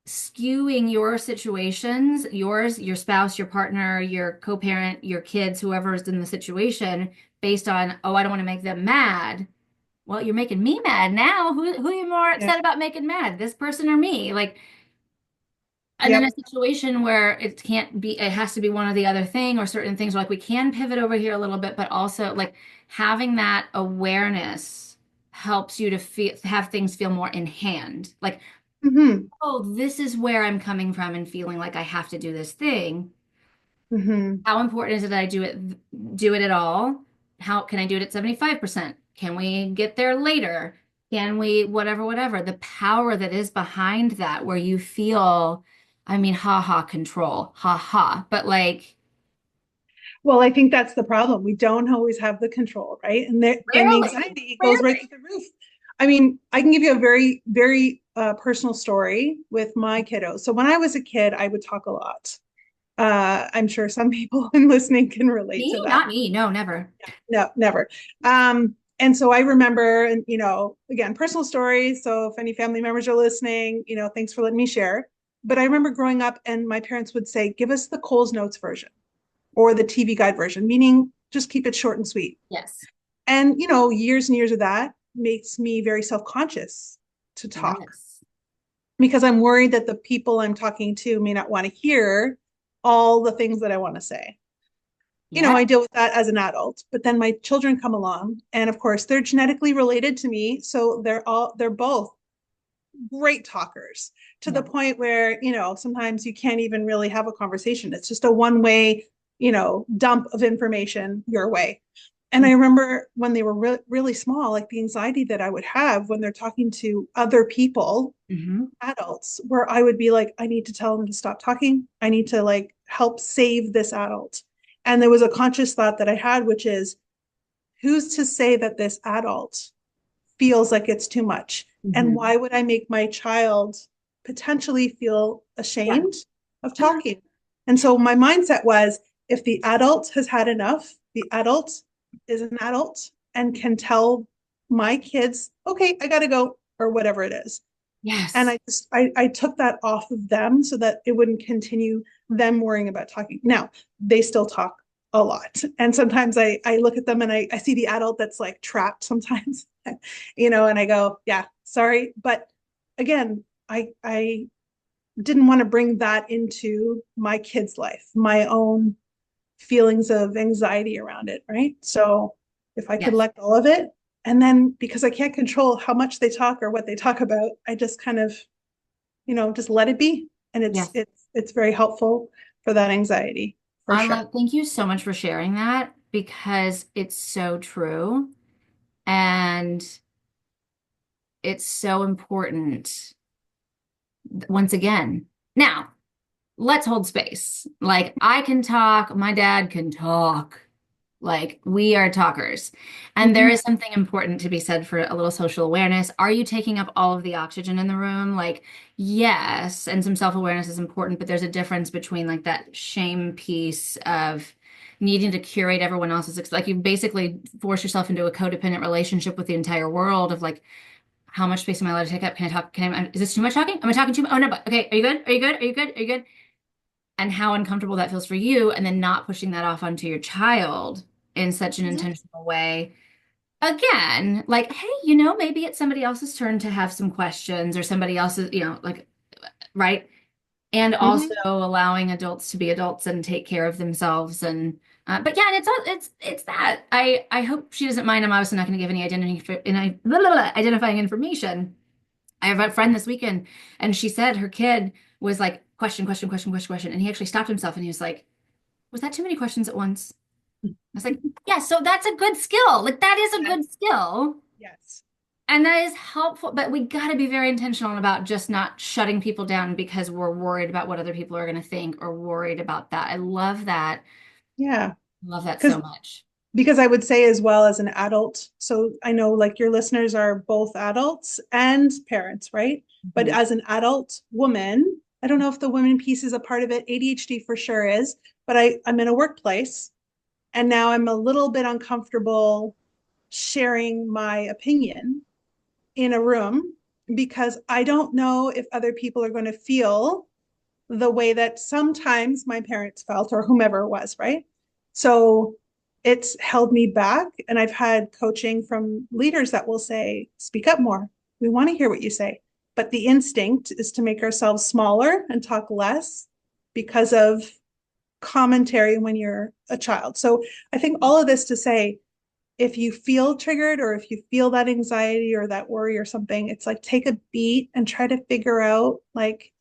skewing your situations, yours, your spouse, your partner, your co-parent, your kids, whoever is in the situation, based on, oh, I don't want to make them mad. Well, you're making me mad now. Who are you more Yeah. upset about making mad? This person or me? Like, and then a Yep. situation where it can't be, it has to be one or the other thing, or certain things like we can pivot over here a little bit, but also like having that awareness helps you to feel, have things feel more in hand. Like, Hmm. oh, this is where I'm coming from and feeling like I have to do this thing. Hmm. How important is it that I do it at all? How can I do it at 75%? Can we get there later? Can we whatever, whatever. The power that is behind that where you feel, I mean, ha ha control, ha ha. But like Well, I think that's the problem. We don't always have the control, right? And the rarely, anxiety goes right rarely. through the roof. I mean, I can give you a very, very personal story with my kiddos. So when I was a kid, I would talk a lot. I'm sure some people in listening can relate to Me? that. Not me. No, never. No, never. And so I remember, and again, personal stories. So if any family members are listening, thanks for letting me share. But I remember growing up, and my parents would say, "Give us the Coles Notes version or the TV guide version," meaning just keep it short and sweet. Yes. And years and years of that makes me very self-conscious to talk, Yes. because I'm worried that the people I'm talking to may not want to hear all the things that I want to say. Yeah. I deal with that as an adult, but then my children come along, and of course they're genetically related to me, so they're both great talkers to the Yeah. point where, sometimes you can't even really have a conversation. It's just a one way, dump of information your way. And I remember when they were really small, like the anxiety that I would have when they're talking to other people, Mm-hmm. adults, where I would be like, I need to tell them to stop talking. I need to like help save this adult. And there was a conscious thought that I had, which is, who's to say that this adult feels like it's too much? And Mm-hmm. why would I make my child potentially feel Yeah. ashamed of talking? And so my mindset was, if the adult has had enough, the adult is an adult and can tell my kids, okay, I got to go, or whatever it is. And Yes. I took that off of them so that it wouldn't continue them worrying about talking. Now, they still talk a lot. And sometimes I look at them and I see the adult that's like trapped sometimes, and I go, yeah, sorry. But again, I didn't want to bring that into my kid's life, my own feelings of anxiety around it, right? So if I could Yes. let go of it, and then because I can't control how much they talk or what they talk about, I just kind of, just let it be. And it's Yes. it's it's very helpful for that anxiety, for I sure. love, thank you so much for sharing that because it's so true and it's so important. Once again, now let's hold space. Like, I can talk, my dad can talk. Like, we are talkers. And there Mhm. is something important to be said for a little social awareness. Are you taking up all of the oxygen in the room? Like, yes, and some self-awareness is important, but there's a difference between like that shame piece of needing to curate everyone else's, like you basically force yourself into a codependent relationship with the entire world of like, how much space am I allowed to take up? Can I talk? Is this too much talking? Am I talking too much? Oh no, but okay. Are you good? Are you good? Are you good? Are you good? And how uncomfortable that feels for you, and then not pushing that off onto your child in such an Mhm. intentional way. Again, like, hey, maybe it's somebody else's turn to have some questions or somebody else's, like, right? And also Mhm. allowing adults to be adults and take care of themselves. And, but yeah, and it's that. I hope she doesn't mind. I'm obviously not going to give any identifying information. I have a friend this weekend, and she said her kid was like, question, question, question, question, question. And he actually stopped himself and he was like, was that too many questions at once? I was like, yeah, so that's a good skill. Like, that is a Yes. good skill. Yes. And that is helpful, but we got to be very intentional about just not shutting people down because we're worried about what other people are going to think or worried about that. I love that. Yeah. Love that so Because much. because I would say as well, as an adult, so I know like your listeners are both adults and parents, right? But Mhm. as an adult woman, I don't know if the women piece is a part of it. ADHD for sure is, but I'm in a workplace, and now I'm a little bit uncomfortable sharing my opinion in a room because I don't know if other people are going to feel the way that sometimes my parents felt or whomever it was, right? So it's held me back. And I've had coaching from leaders that will say, speak up more. We want to hear what you say. But the instinct is to make ourselves smaller and talk less because of commentary when you're a child. So I think all of this to say, if you feel triggered or if you feel that anxiety or that worry or something, it's like take a beat and try to figure out, like,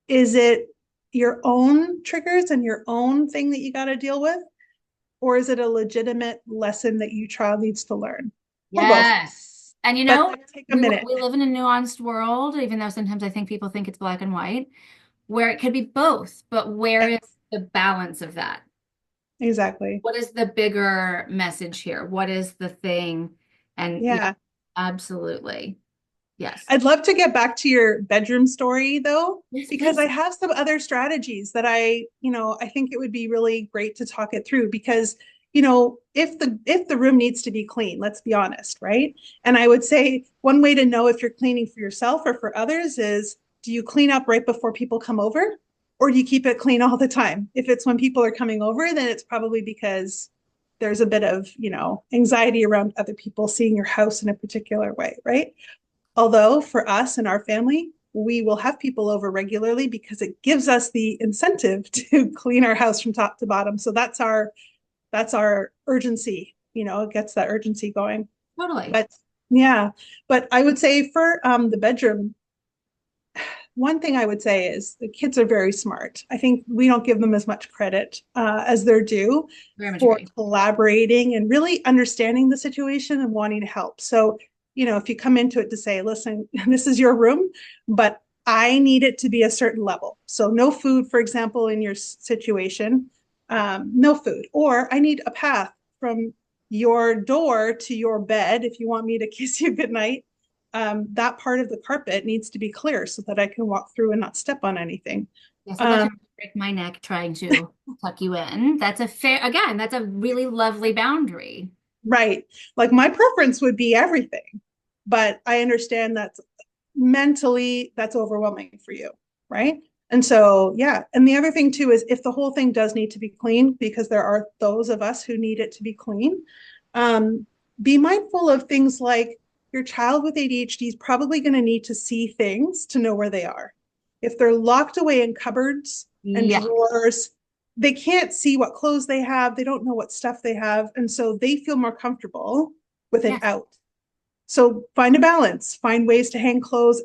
is it your own triggers and your own thing that you got to deal with? Or is it a legitimate lesson that your child needs to learn? Or both? Yes. And But like take a minute. we live in a nuanced world, even though sometimes I think people think it's black and white, where it could be both, but where is Yes, the balance of that? exactly. What is the bigger message here? What is the thing? And yeah, Yeah. absolutely. Yes. I'd love to get back to your bedroom story though, Yes, because I please. have some other strategies that I think it would be really great to talk it through because, if the room needs to be clean, let's be honest, right? And I would say one way to know if you're cleaning for yourself or for others is, do you clean up right before people come over? Or do you keep it clean all the time? If it's when people are coming over, then it's probably because there's a bit of, anxiety around other people seeing your house in a particular way, right? Although for us and our family, we will have people over regularly because it gives us the incentive to clean our house from top to bottom. So that's our urgency, it gets that urgency going. Totally. But yeah, but I would say for the bedroom, one thing I would say is the kids are very smart. I think we don't give them as much credit as they're due Very much for agree. collaborating and really understanding the situation and wanting to help. So, if you come into it to say, listen, this is your room, but I need it to be a certain level. So, no food, for example, in your situation, no food, or I need a path from your door to your bed if you want me to kiss you goodnight. That part of the carpet needs to be clear so that I can walk through and not step on anything. Yes, I'd love to Um, break my neck trying to tuck you in. That's a fair, again, that's a really lovely boundary. right. Like my preference would be everything, but I understand that's mentally that's overwhelming for you, right? And so, yeah. And the other thing too is if the whole thing does need to be clean, because there are those of us who need it to be clean, um, be mindful of things like your child with ADHD is probably going to need to see things to know where they are. If they're locked away in cupboards and Yeah. drawers, they can't see what clothes they have. They don't know what stuff they have. And so they feel more comfortable with it Yes. out. So find a balance, find ways to hang clothes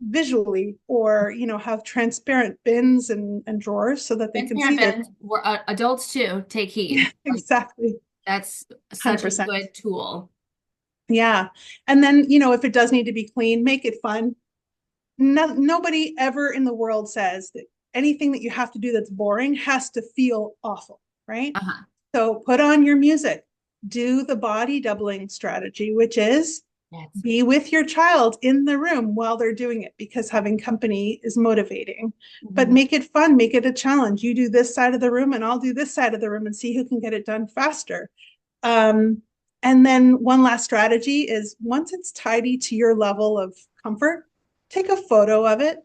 visually or, have transparent bins and drawers so that they can see Transparent their bins. We're adults too. Take heed. Like exactly that's such a 100%. good tool. Yeah. And then, if it does need to be clean, make it fun. Nobody ever in the world says that anything that you have to do that's boring has to feel awful, right? Uh-huh. So put on your music, do the body doubling strategy, which is Yes. be with your child in the room while they're doing it because having company is motivating. But Mhm. make it fun, make it a challenge. You do this side of the room and I'll do this side of the room and see who can get it done faster. Um, and then one last strategy is once it's tidy to your level of comfort, take a photo of it.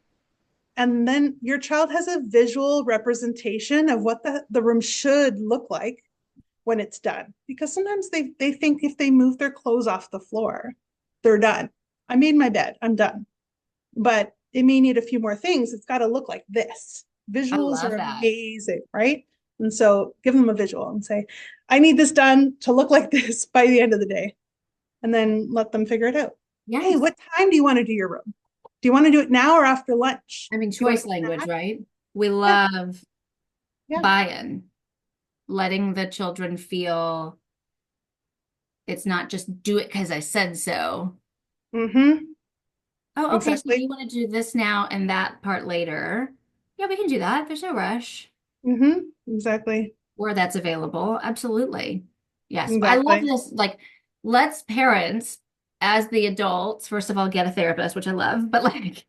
And then your child has a visual representation of what the room should look like when it's done. Because sometimes they think if they move their clothes off the floor, they're done. I made my bed, I'm done. But it may need a few more things. It's got to look like this. I Visuals love are that. amazing, right? And so give them a visual and say, I need this done to look like this by the end of the day. And then let them figure it out. Hey, Yes. what time do you want to do your room? Do you want to do it now or after lunch? I mean, Do you want choice to language, snack? right? We Yeah, love yeah. buy-in, letting the children feel it's not just do it because I said so. Mm-hmm. Oh, okay. So Exactly. you want to do this now and that part later? Yeah, we can do that. There's no rush. Mm-hmm. Exactly. Where that's available. Absolutely. Yes. But I love Exactly. this. Like, let's parents, as the adults, first of all, get a therapist, which I love, but like,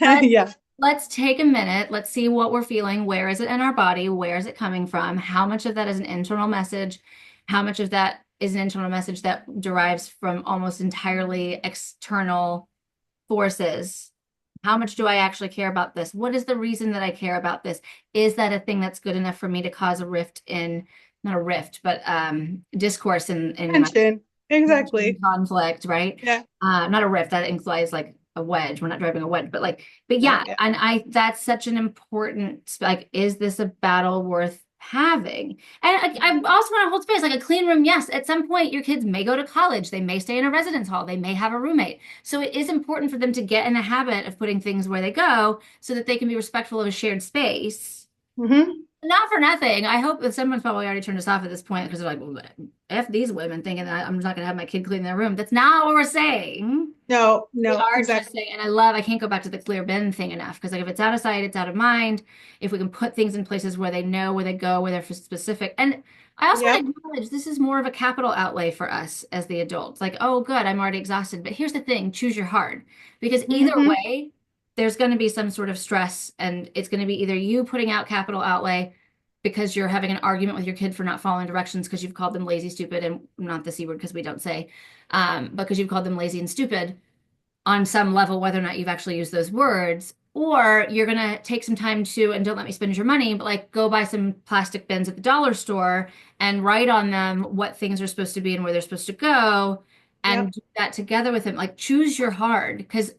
let's Yeah. let's take a minute. Let's see what we're feeling. Where is it in our body? Where is it coming from? How much of that is an internal message? How much of that is an internal message that derives from almost entirely external forces? How much do I actually care about this? What is the reason that I care about this? Is that a thing that's good enough for me to cause a rift in, not a rift, but discourse in my Tension. tension, Exactly. conflict, right? Yeah. Not a rift, that implies like a wedge. We're not driving a wedge, but but Yeah. yeah, Yeah. and that's such an important, like, is this a battle worth having? And I Mhm. also want to hold space, like a clean room. Yes, at some point, your kids may go to college, they may stay in a residence hall, they may have a roommate. So it is important for them to get in the habit of putting things where they go so that they can be respectful of a shared space. Mhm. Not for nothing. I hope that someone's probably already turned us off at this point because they're like, well, F these women thinking that I'm just not going to have my kid clean their room. That's not what we're saying. No, We no, are just exactly. saying, and I can't go back to the clear bin thing enough because, like, if it's out of sight, it's out of mind. If we can put things in places where they know where they go, where they're specific. And I also want Yep. to acknowledge this is more of a capital outlay for us as the adults. Like, oh, good, I'm already exhausted. But here's the thing, choose your hard. Because either Hmm. way, there's going to be some sort of stress, and it's going to be either you putting out capital outlay because you're having an argument with your kid for not following directions because you've called them lazy, stupid, and not the C word because we don't say, because you've called them lazy and stupid on some level, whether or not you've actually used those words, or you're going to take some time to, and don't let me spend your money, but like go buy some plastic bins at the dollar store and write on them what things are supposed to be and where they're supposed to go and Yep. do that together with them. Like choose your hard because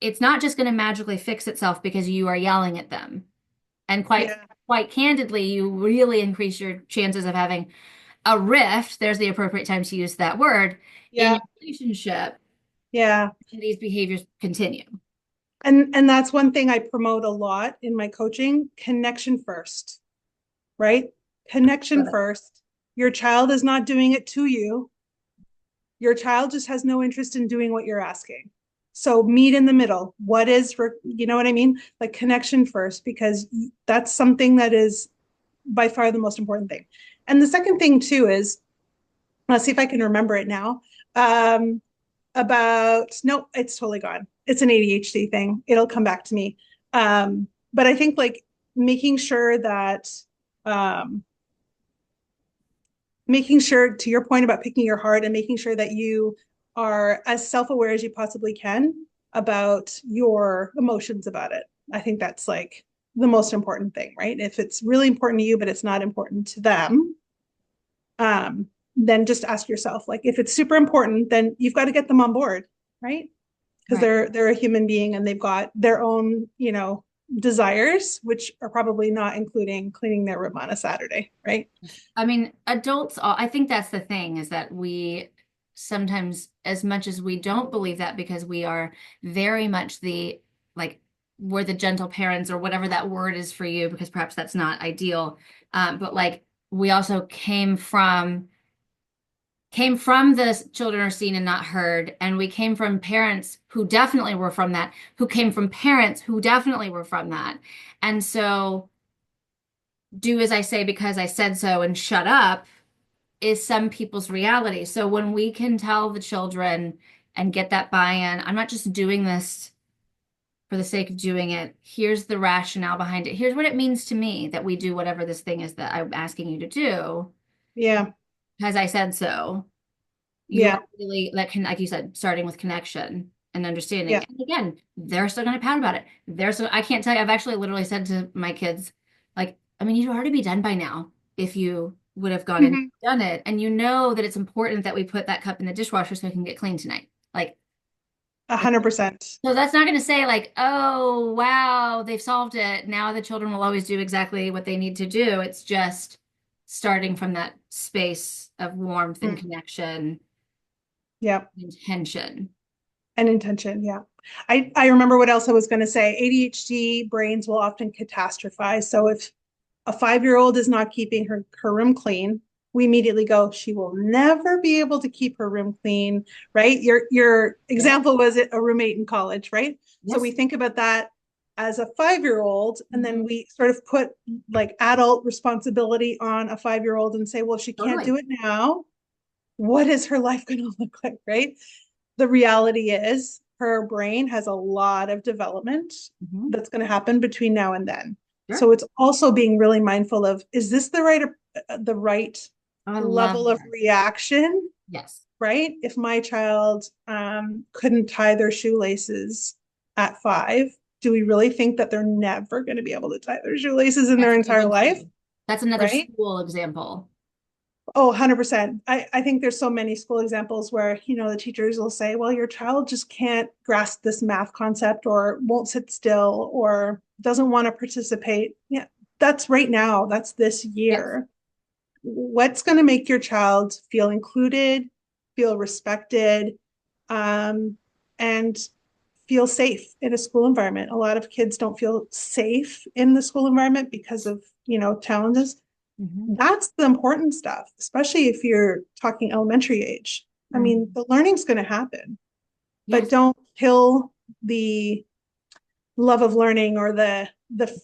it's not just going to magically fix itself because you are yelling at them. And Yeah. quite candidly, you really increase your chances of having a rift. There's the appropriate time to use that word in Yeah. your relationship, Yeah. and these behaviors continue. And that's one thing I promote a lot in my coaching, connection first, right? Connection Love it. first. Your child is not doing it to you. Your child just has no interest in doing what you're asking. So meet in the middle. What is, you know what I mean? Like connection first, because that's something that is by far the most important thing. And the second thing too is, let's see if I can remember it now. Um, no, it's totally gone. It's an ADHD thing. It'll come back to me. But I think like making sure that um, making sure, to your point about picking your heart, and making sure that you are as self-aware as you possibly can about your emotions about it. I think that's like the most important thing, right? If it's really important to you but it's not important to them, then just ask yourself, like, if it's super important, then you've got to get them on board, right? Because Right. they're a human being and they've got their own, desires, which are probably not including cleaning their room on a Saturday, right? I mean, I think that's the thing is that we sometimes, as much as we don't believe that because we are very much like, we're the gentle parents or whatever that word is for you, because perhaps that's not ideal. But like, we also came from the children are seen and not heard, and we came from parents who definitely were from that, who came from parents who definitely were from that. And so do as I say because I said so and shut up is some people's reality. So when we can tell the children and get that buy-in, I'm not just doing this for the sake of doing it. Here's the rationale behind it. Here's what it means to me that we do whatever this thing is that I'm asking you to do, Yeah. because I said so. You are Yeah. really that can, like you said, starting with connection and understanding. Yeah. And again, they're still gonna pout about it. I can't tell you, I've actually literally said to my kids, like, I mean, you'd already be done by now if you would have gone and Mhm. done it. And you know that it's important that we put that cup in the dishwasher so it can get clean tonight. Like, 100%. so that's not gonna say like, oh wow, they've solved it. Now the children will always do exactly what they need to do. It's just starting from that space of warmth and Mm. connection, Yeah. intention. And intention. Yeah. I remember what else I was going to say. ADHD brains will often catastrophize. So if a 5-year-old is not keeping her room clean, we immediately go, she will never be able to keep her room clean, right? Your Yeah. example was a roommate in college, right? So we Yes. think about that as a 5-year-old, and then Mhm. we sort of put like adult responsibility on a 5-year-old and say, well, if she can't Totally. do it now, what is her life going to look like, right? The reality is her brain has a lot of development Mhm. that's going to happen between now and then. Sure. So it's also being really mindful of, is this the right I love level of that. reaction, Yes. right? If my child couldn't tie their shoelaces at 5, do we really think that they're never going to be able to tie their shoelaces in Yes, their I entire think life, so. That's another right? school example. Oh, 100%. I think there's so many school examples where, the teachers will say, well, your child just can't grasp this math concept or won't sit still or doesn't want to participate. Yeah, that's right now. That's this Yes. year. What's going to make your child feel included, feel respected, um, and feel safe in a school environment? A lot of kids don't feel safe in the school environment because of, challenges. Mhm. That's the important stuff, especially if you're talking elementary age. I mean, Mhm. the learning's going to happen, but Yes. don't kill the love of learning or the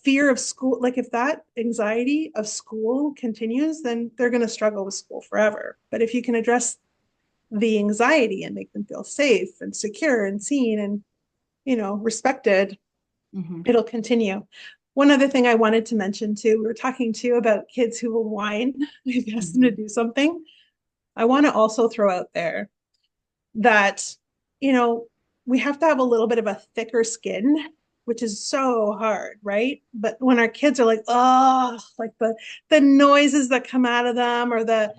fear of school. Like if that anxiety of school continues, then they're going to struggle with school forever. But if you can address the anxiety and make them feel safe and secure and seen and, respected, Mhm. it'll continue. One other thing I wanted to mention too, we were talking too about kids who will whine if you ask them to Mhm. do something. I want to also throw out there that, you know, we have to have a little bit of a thicker skin, which is so hard, right? But when our kids are like, oh, like the noises that come out of them or the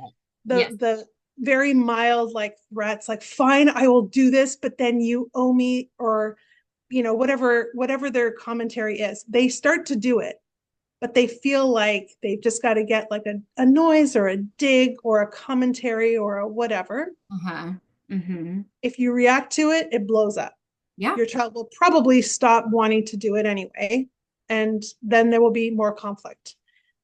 Yes. the very mild like threats, like, fine, I will do this, but then you owe me, or whatever their commentary is, they start to do it, but they feel like they've just got to get like a noise or a dig or a commentary or a whatever. Uh-huh. Mm-hmm. If you react to it, it blows up. Yeah. Your child will probably stop wanting to do it anyway, and then there will be more conflict.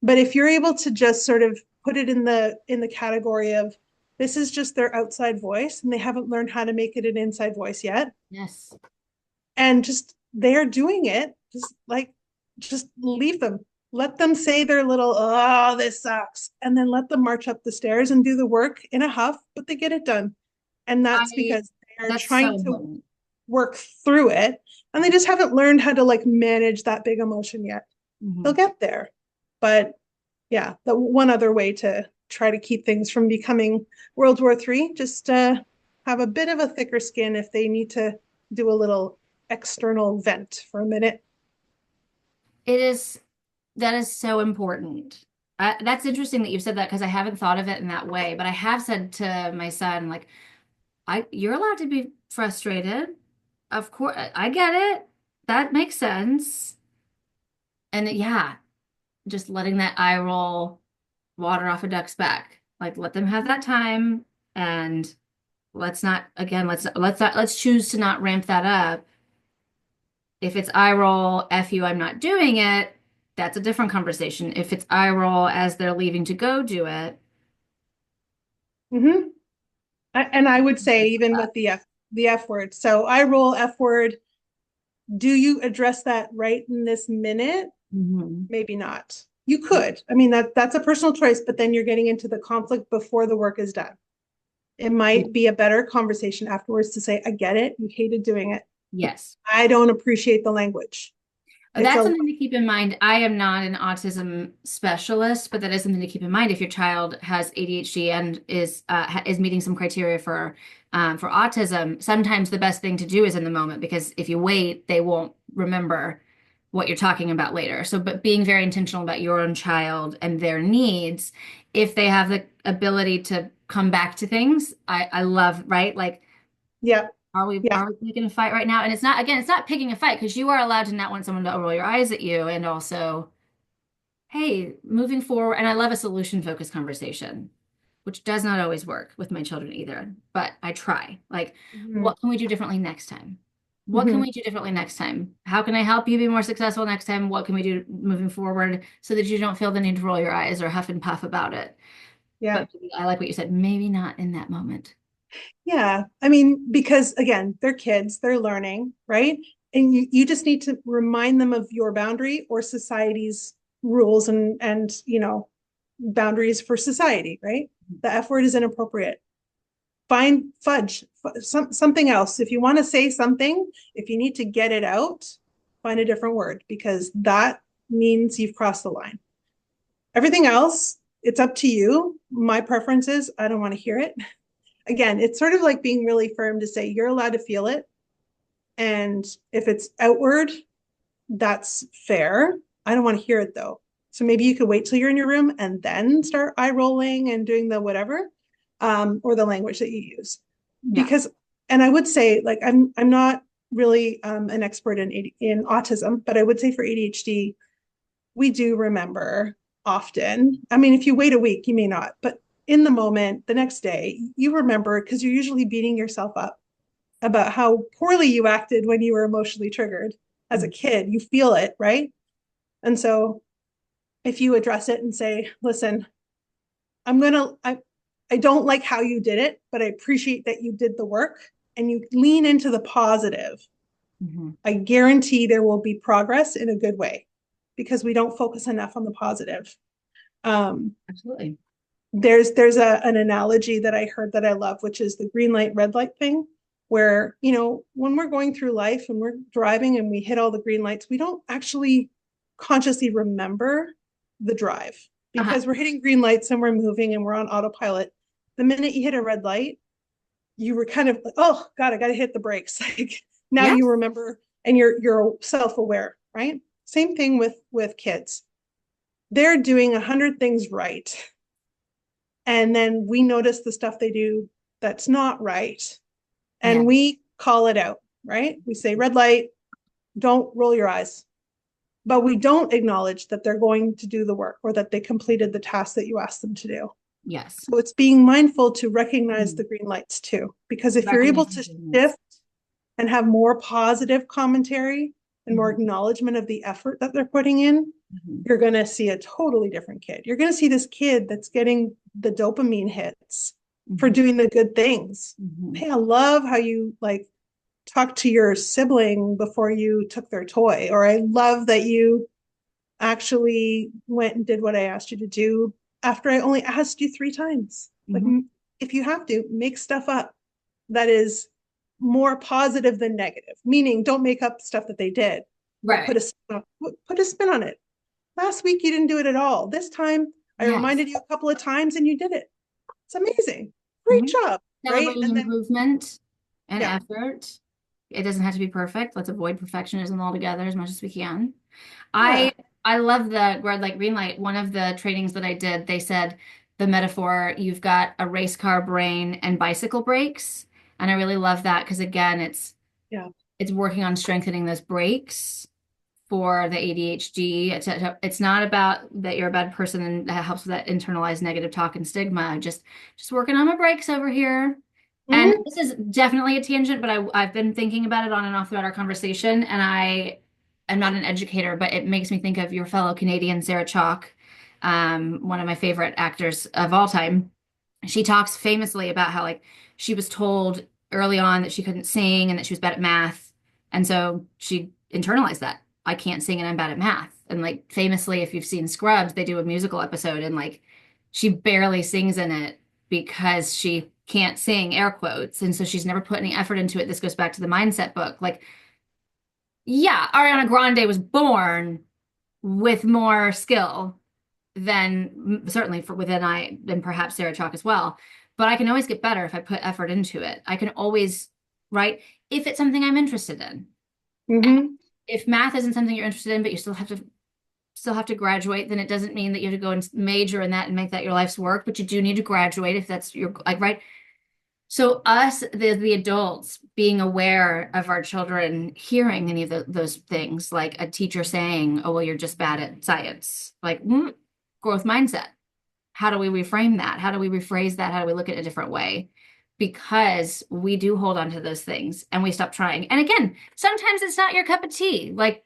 But if you're able to just sort of put it in the category of, this is just their outside voice and they haven't learned how to make it an inside voice yet, Yes. and just they're doing it, just leave them, let them say their little, oh, this sucks, and then let them march up the stairs and do the work in a huff, but they get it done. And that's I because they are that's so trying to important. work through it, and they just haven't learned how to like manage that big emotion yet. They'll Mm-hmm. get there. But yeah, the one other way to try to keep things from becoming World War III, just have a bit of a thicker skin if they need to do a little external vent for a minute. It is that is so important. That's interesting that you've said that because I haven't thought of it in that way, but I have said to my son, like, you're allowed to be frustrated. Of course, I get it. That makes sense. And yeah, just letting that eye roll water off a duck's back. Like let them have that time and let's not again, let's choose to not ramp that up. If it's eye roll, F you, I'm not doing it, that's a different conversation. If it's eye roll as they're leaving to go do it, Mm-hmm. And I would say even with the F word. So I roll F word. Do you address that right in this minute? Mhm. Maybe not. You could. I mean, that's a personal choice, but then you're getting into the conflict before the work is done. It might be a better conversation afterwards to say, I get it. You hated doing it. Yes. I don't appreciate the language. It's That's a, something to keep in mind. I am not an autism specialist, but that is something to keep in mind if your child has ADHD and is meeting some criteria for autism. Sometimes the best thing to do is in the moment because if you wait, they won't remember what you're talking about later. So, but being very intentional about your own child and their needs, if they have the ability to come back to things, I love, right? Like yeah, yeah. are we picking a fight right now? And it's not again, it's not picking a fight because you are allowed to not want someone to roll your eyes at you and also, hey, moving forward. And I love a solution focused conversation, which does not always work with my children either, but I try. Like, Mm-hmm. what can we do differently next time? What can Mm-hmm. we do differently next time? How can I help you be more successful next time? What can we do moving forward so that you don't feel the need to roll your eyes or huff and puff about it? Yeah. But I like what you said, maybe not in that moment. Yeah. I mean, because again, they're kids, they're learning, right? And you just need to remind them of your boundary or society's rules and boundaries for society, right? The F word is inappropriate. Find fudge, something else. If you want to say something, if you need to get it out, find a different word because that means you've crossed the line. Everything else, it's up to you. My preference is I don't want to hear it. Again, it's sort of like being really firm to say you're allowed to feel it. And if it's outward, that's fair. I don't want to hear it though. So maybe you could wait till you're in your room and then start eye rolling and doing the whatever, or the language that you use. Yeah. Because, and I would say, like, I'm not really an expert in autism, but I would say for ADHD, we do remember often. I mean, if you wait a week, you may not, but in the moment, the next day, you remember because you're usually beating yourself up about how poorly you acted when you were emotionally triggered as a kid. You feel it, right? And so if you address it and say, listen, I don't like how you did it, but I appreciate that you did the work and you lean into the positive. Mm-hmm. I guarantee there will be progress in a good way because we don't focus enough on the positive. Um, Absolutely. there's an analogy that I heard that I love, which is the green light, red light thing, where, when we're going through life and we're driving and we hit all the green lights, we don't actually consciously remember the drive Uh-huh. because we're hitting green lights and we're moving and we're on autopilot. The minute you hit a red light, you were kind of like, oh God, I got to hit the brakes. Like now Yes. you remember and you're self-aware, right? Same thing with kids. They're doing 100 things right, and then we notice the stuff they do that's not right, Yeah. and we call it out, right? We say red light, don't roll your eyes. But we don't acknowledge that they're going to do the work or that they completed the task that you asked them to do. Yes. So it's being mindful to recognize Mhm. the green lights too, because if you're able Recognizing to goodness. shift and have more positive commentary and more Mhm. acknowledgement of the effort that they're putting in, Mhm. you're going to see a totally different kid. You're going to see this kid that's getting the dopamine hits for Mhm. doing the good things. Mhm. Hey, I love how you like talked to your sibling before you took their toy, or I love that you actually went and did what I asked you to do after I only asked you 3 times. Like, Mhm. if you have to, make stuff up that is more positive than negative, meaning don't make up stuff that they did, but Right. put a spin on it. Last week you didn't do it at all. This time I Yes. reminded you a couple of times and you did it. It's amazing. Great Mhm. job. Right. Celebrating And then, improvement and yeah. effort. It doesn't have to be perfect. Let's avoid perfectionism altogether as much as we can. Yeah. I love the red light, green light. One of the trainings that I did, they said the metaphor, you've got a race car brain and bicycle brakes. And I really love that because again, Yeah. it's working on strengthening those brakes for the ADHD. It's not about that you're a bad person and that helps with that internalized negative talk and stigma. Just working on my brakes over here. And Mm-hmm. this is definitely a tangent, but I've been thinking about it on and off throughout our conversation. And I am not an educator, but it makes me think of your fellow Canadian, Sarah Chalke, one of my favorite actors of all time. She talks famously about how like she was told early on that she couldn't sing and that she was bad at math. And so she internalized that. I can't sing and I'm bad at math. And like famously, if you've seen Scrubs, they do a musical episode and like she barely sings in it because she can't sing, air quotes. And so she's never put any effort into it. This goes back to the mindset book. Like, yeah, Ariana Grande was born with more skill than certainly for within I than perhaps Sarah Chalke as well. But I can always get better if I put effort into it. I can always, right? If it's something I'm interested in. Mm-hmm. If math isn't something you're interested in, but you still have to graduate, then it doesn't mean that you have to go and major in that and make that your life's work, but you do need to graduate if that's your like right. So us, the adults, being aware of our children hearing any of those things, like a teacher saying, "Oh, well, you're just bad at science," like growth mindset. How do we reframe that? How do we rephrase that? How do we look at it a different way? Because we do hold on to those things and we stop trying. And again, sometimes it's not your cup of tea. Like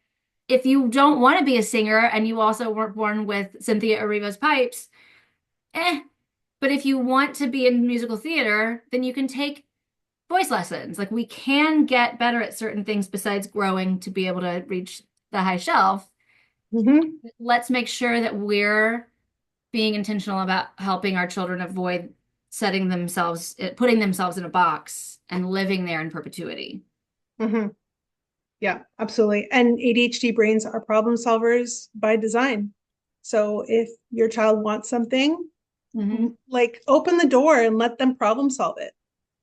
if you don't want to be a singer and you also weren't born with Cynthia Erivo's pipes, eh. But if you want to be in musical theater, then you can take voice lessons. Like we can get better at certain things besides growing to be able to reach the high shelf. Mm-hmm. Let's make sure that we're being intentional about helping our children avoid putting themselves in a box and living there in perpetuity. Mm-hmm. Yeah, absolutely. And ADHD brains are problem solvers by design. So if your child wants something, Hmm. like open the door and let them problem solve it.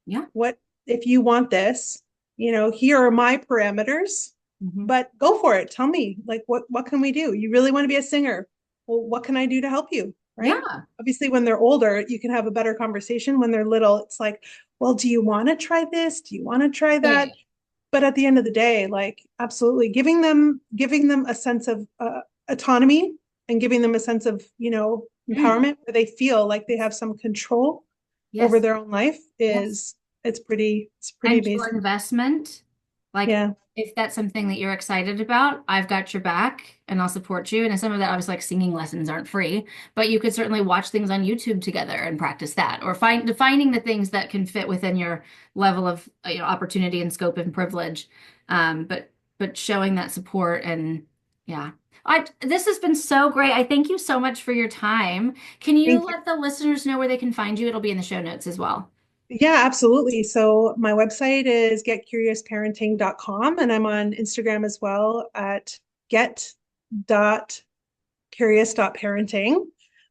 Yeah. What if you want this? Here are my parameters, Hmm. but go for it. Tell me, like, what can we do? You really want to be a singer? Well, what can I do to help you? Right? Yeah. Obviously, when they're older, you can have a better conversation. When they're little, it's like, well, do you want to try this? Do you want to try Yeah. that? But at the end of the day, like absolutely giving them a sense of autonomy and giving them a sense of Mm. empowerment where they feel like they have some control over Yes. their own life Yes. is it's pretty And your amazing. investment, like Yeah. if that's something that you're excited about, I've got your back and I'll support you. And some of that, obviously, like singing lessons aren't free, but you could certainly watch things on YouTube together and practice that, or defining the things that can fit within your level of opportunity and scope and privilege. But showing that support and yeah. This has been so great. I thank you so much for your time. Can you Thank you. let the listeners know where they can find you? It'll be in the show notes as well. Yeah, absolutely. So my website is getcuriousparenting.com and I'm on Instagram as well at get.curious.parenting.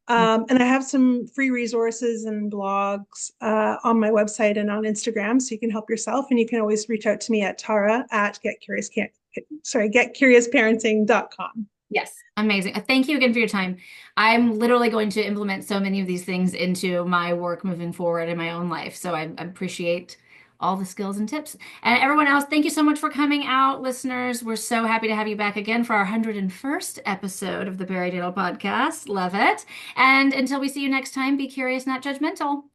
And I have some free resources and blogs on my website and on Instagram, so you can help yourself. And you can always reach out to me at Tara at getcuriousparenting.com. Yes, amazing. Thank you again for your time. I'm literally going to implement so many of these things into my work moving forward in my own life. So I appreciate all the skills and tips. And everyone else, thank you so much for coming out, listeners. We're so happy to have you back again for our 101st episode of the Perinatal Podcast. Love it. And until we see you next time, be curious, not judgmental.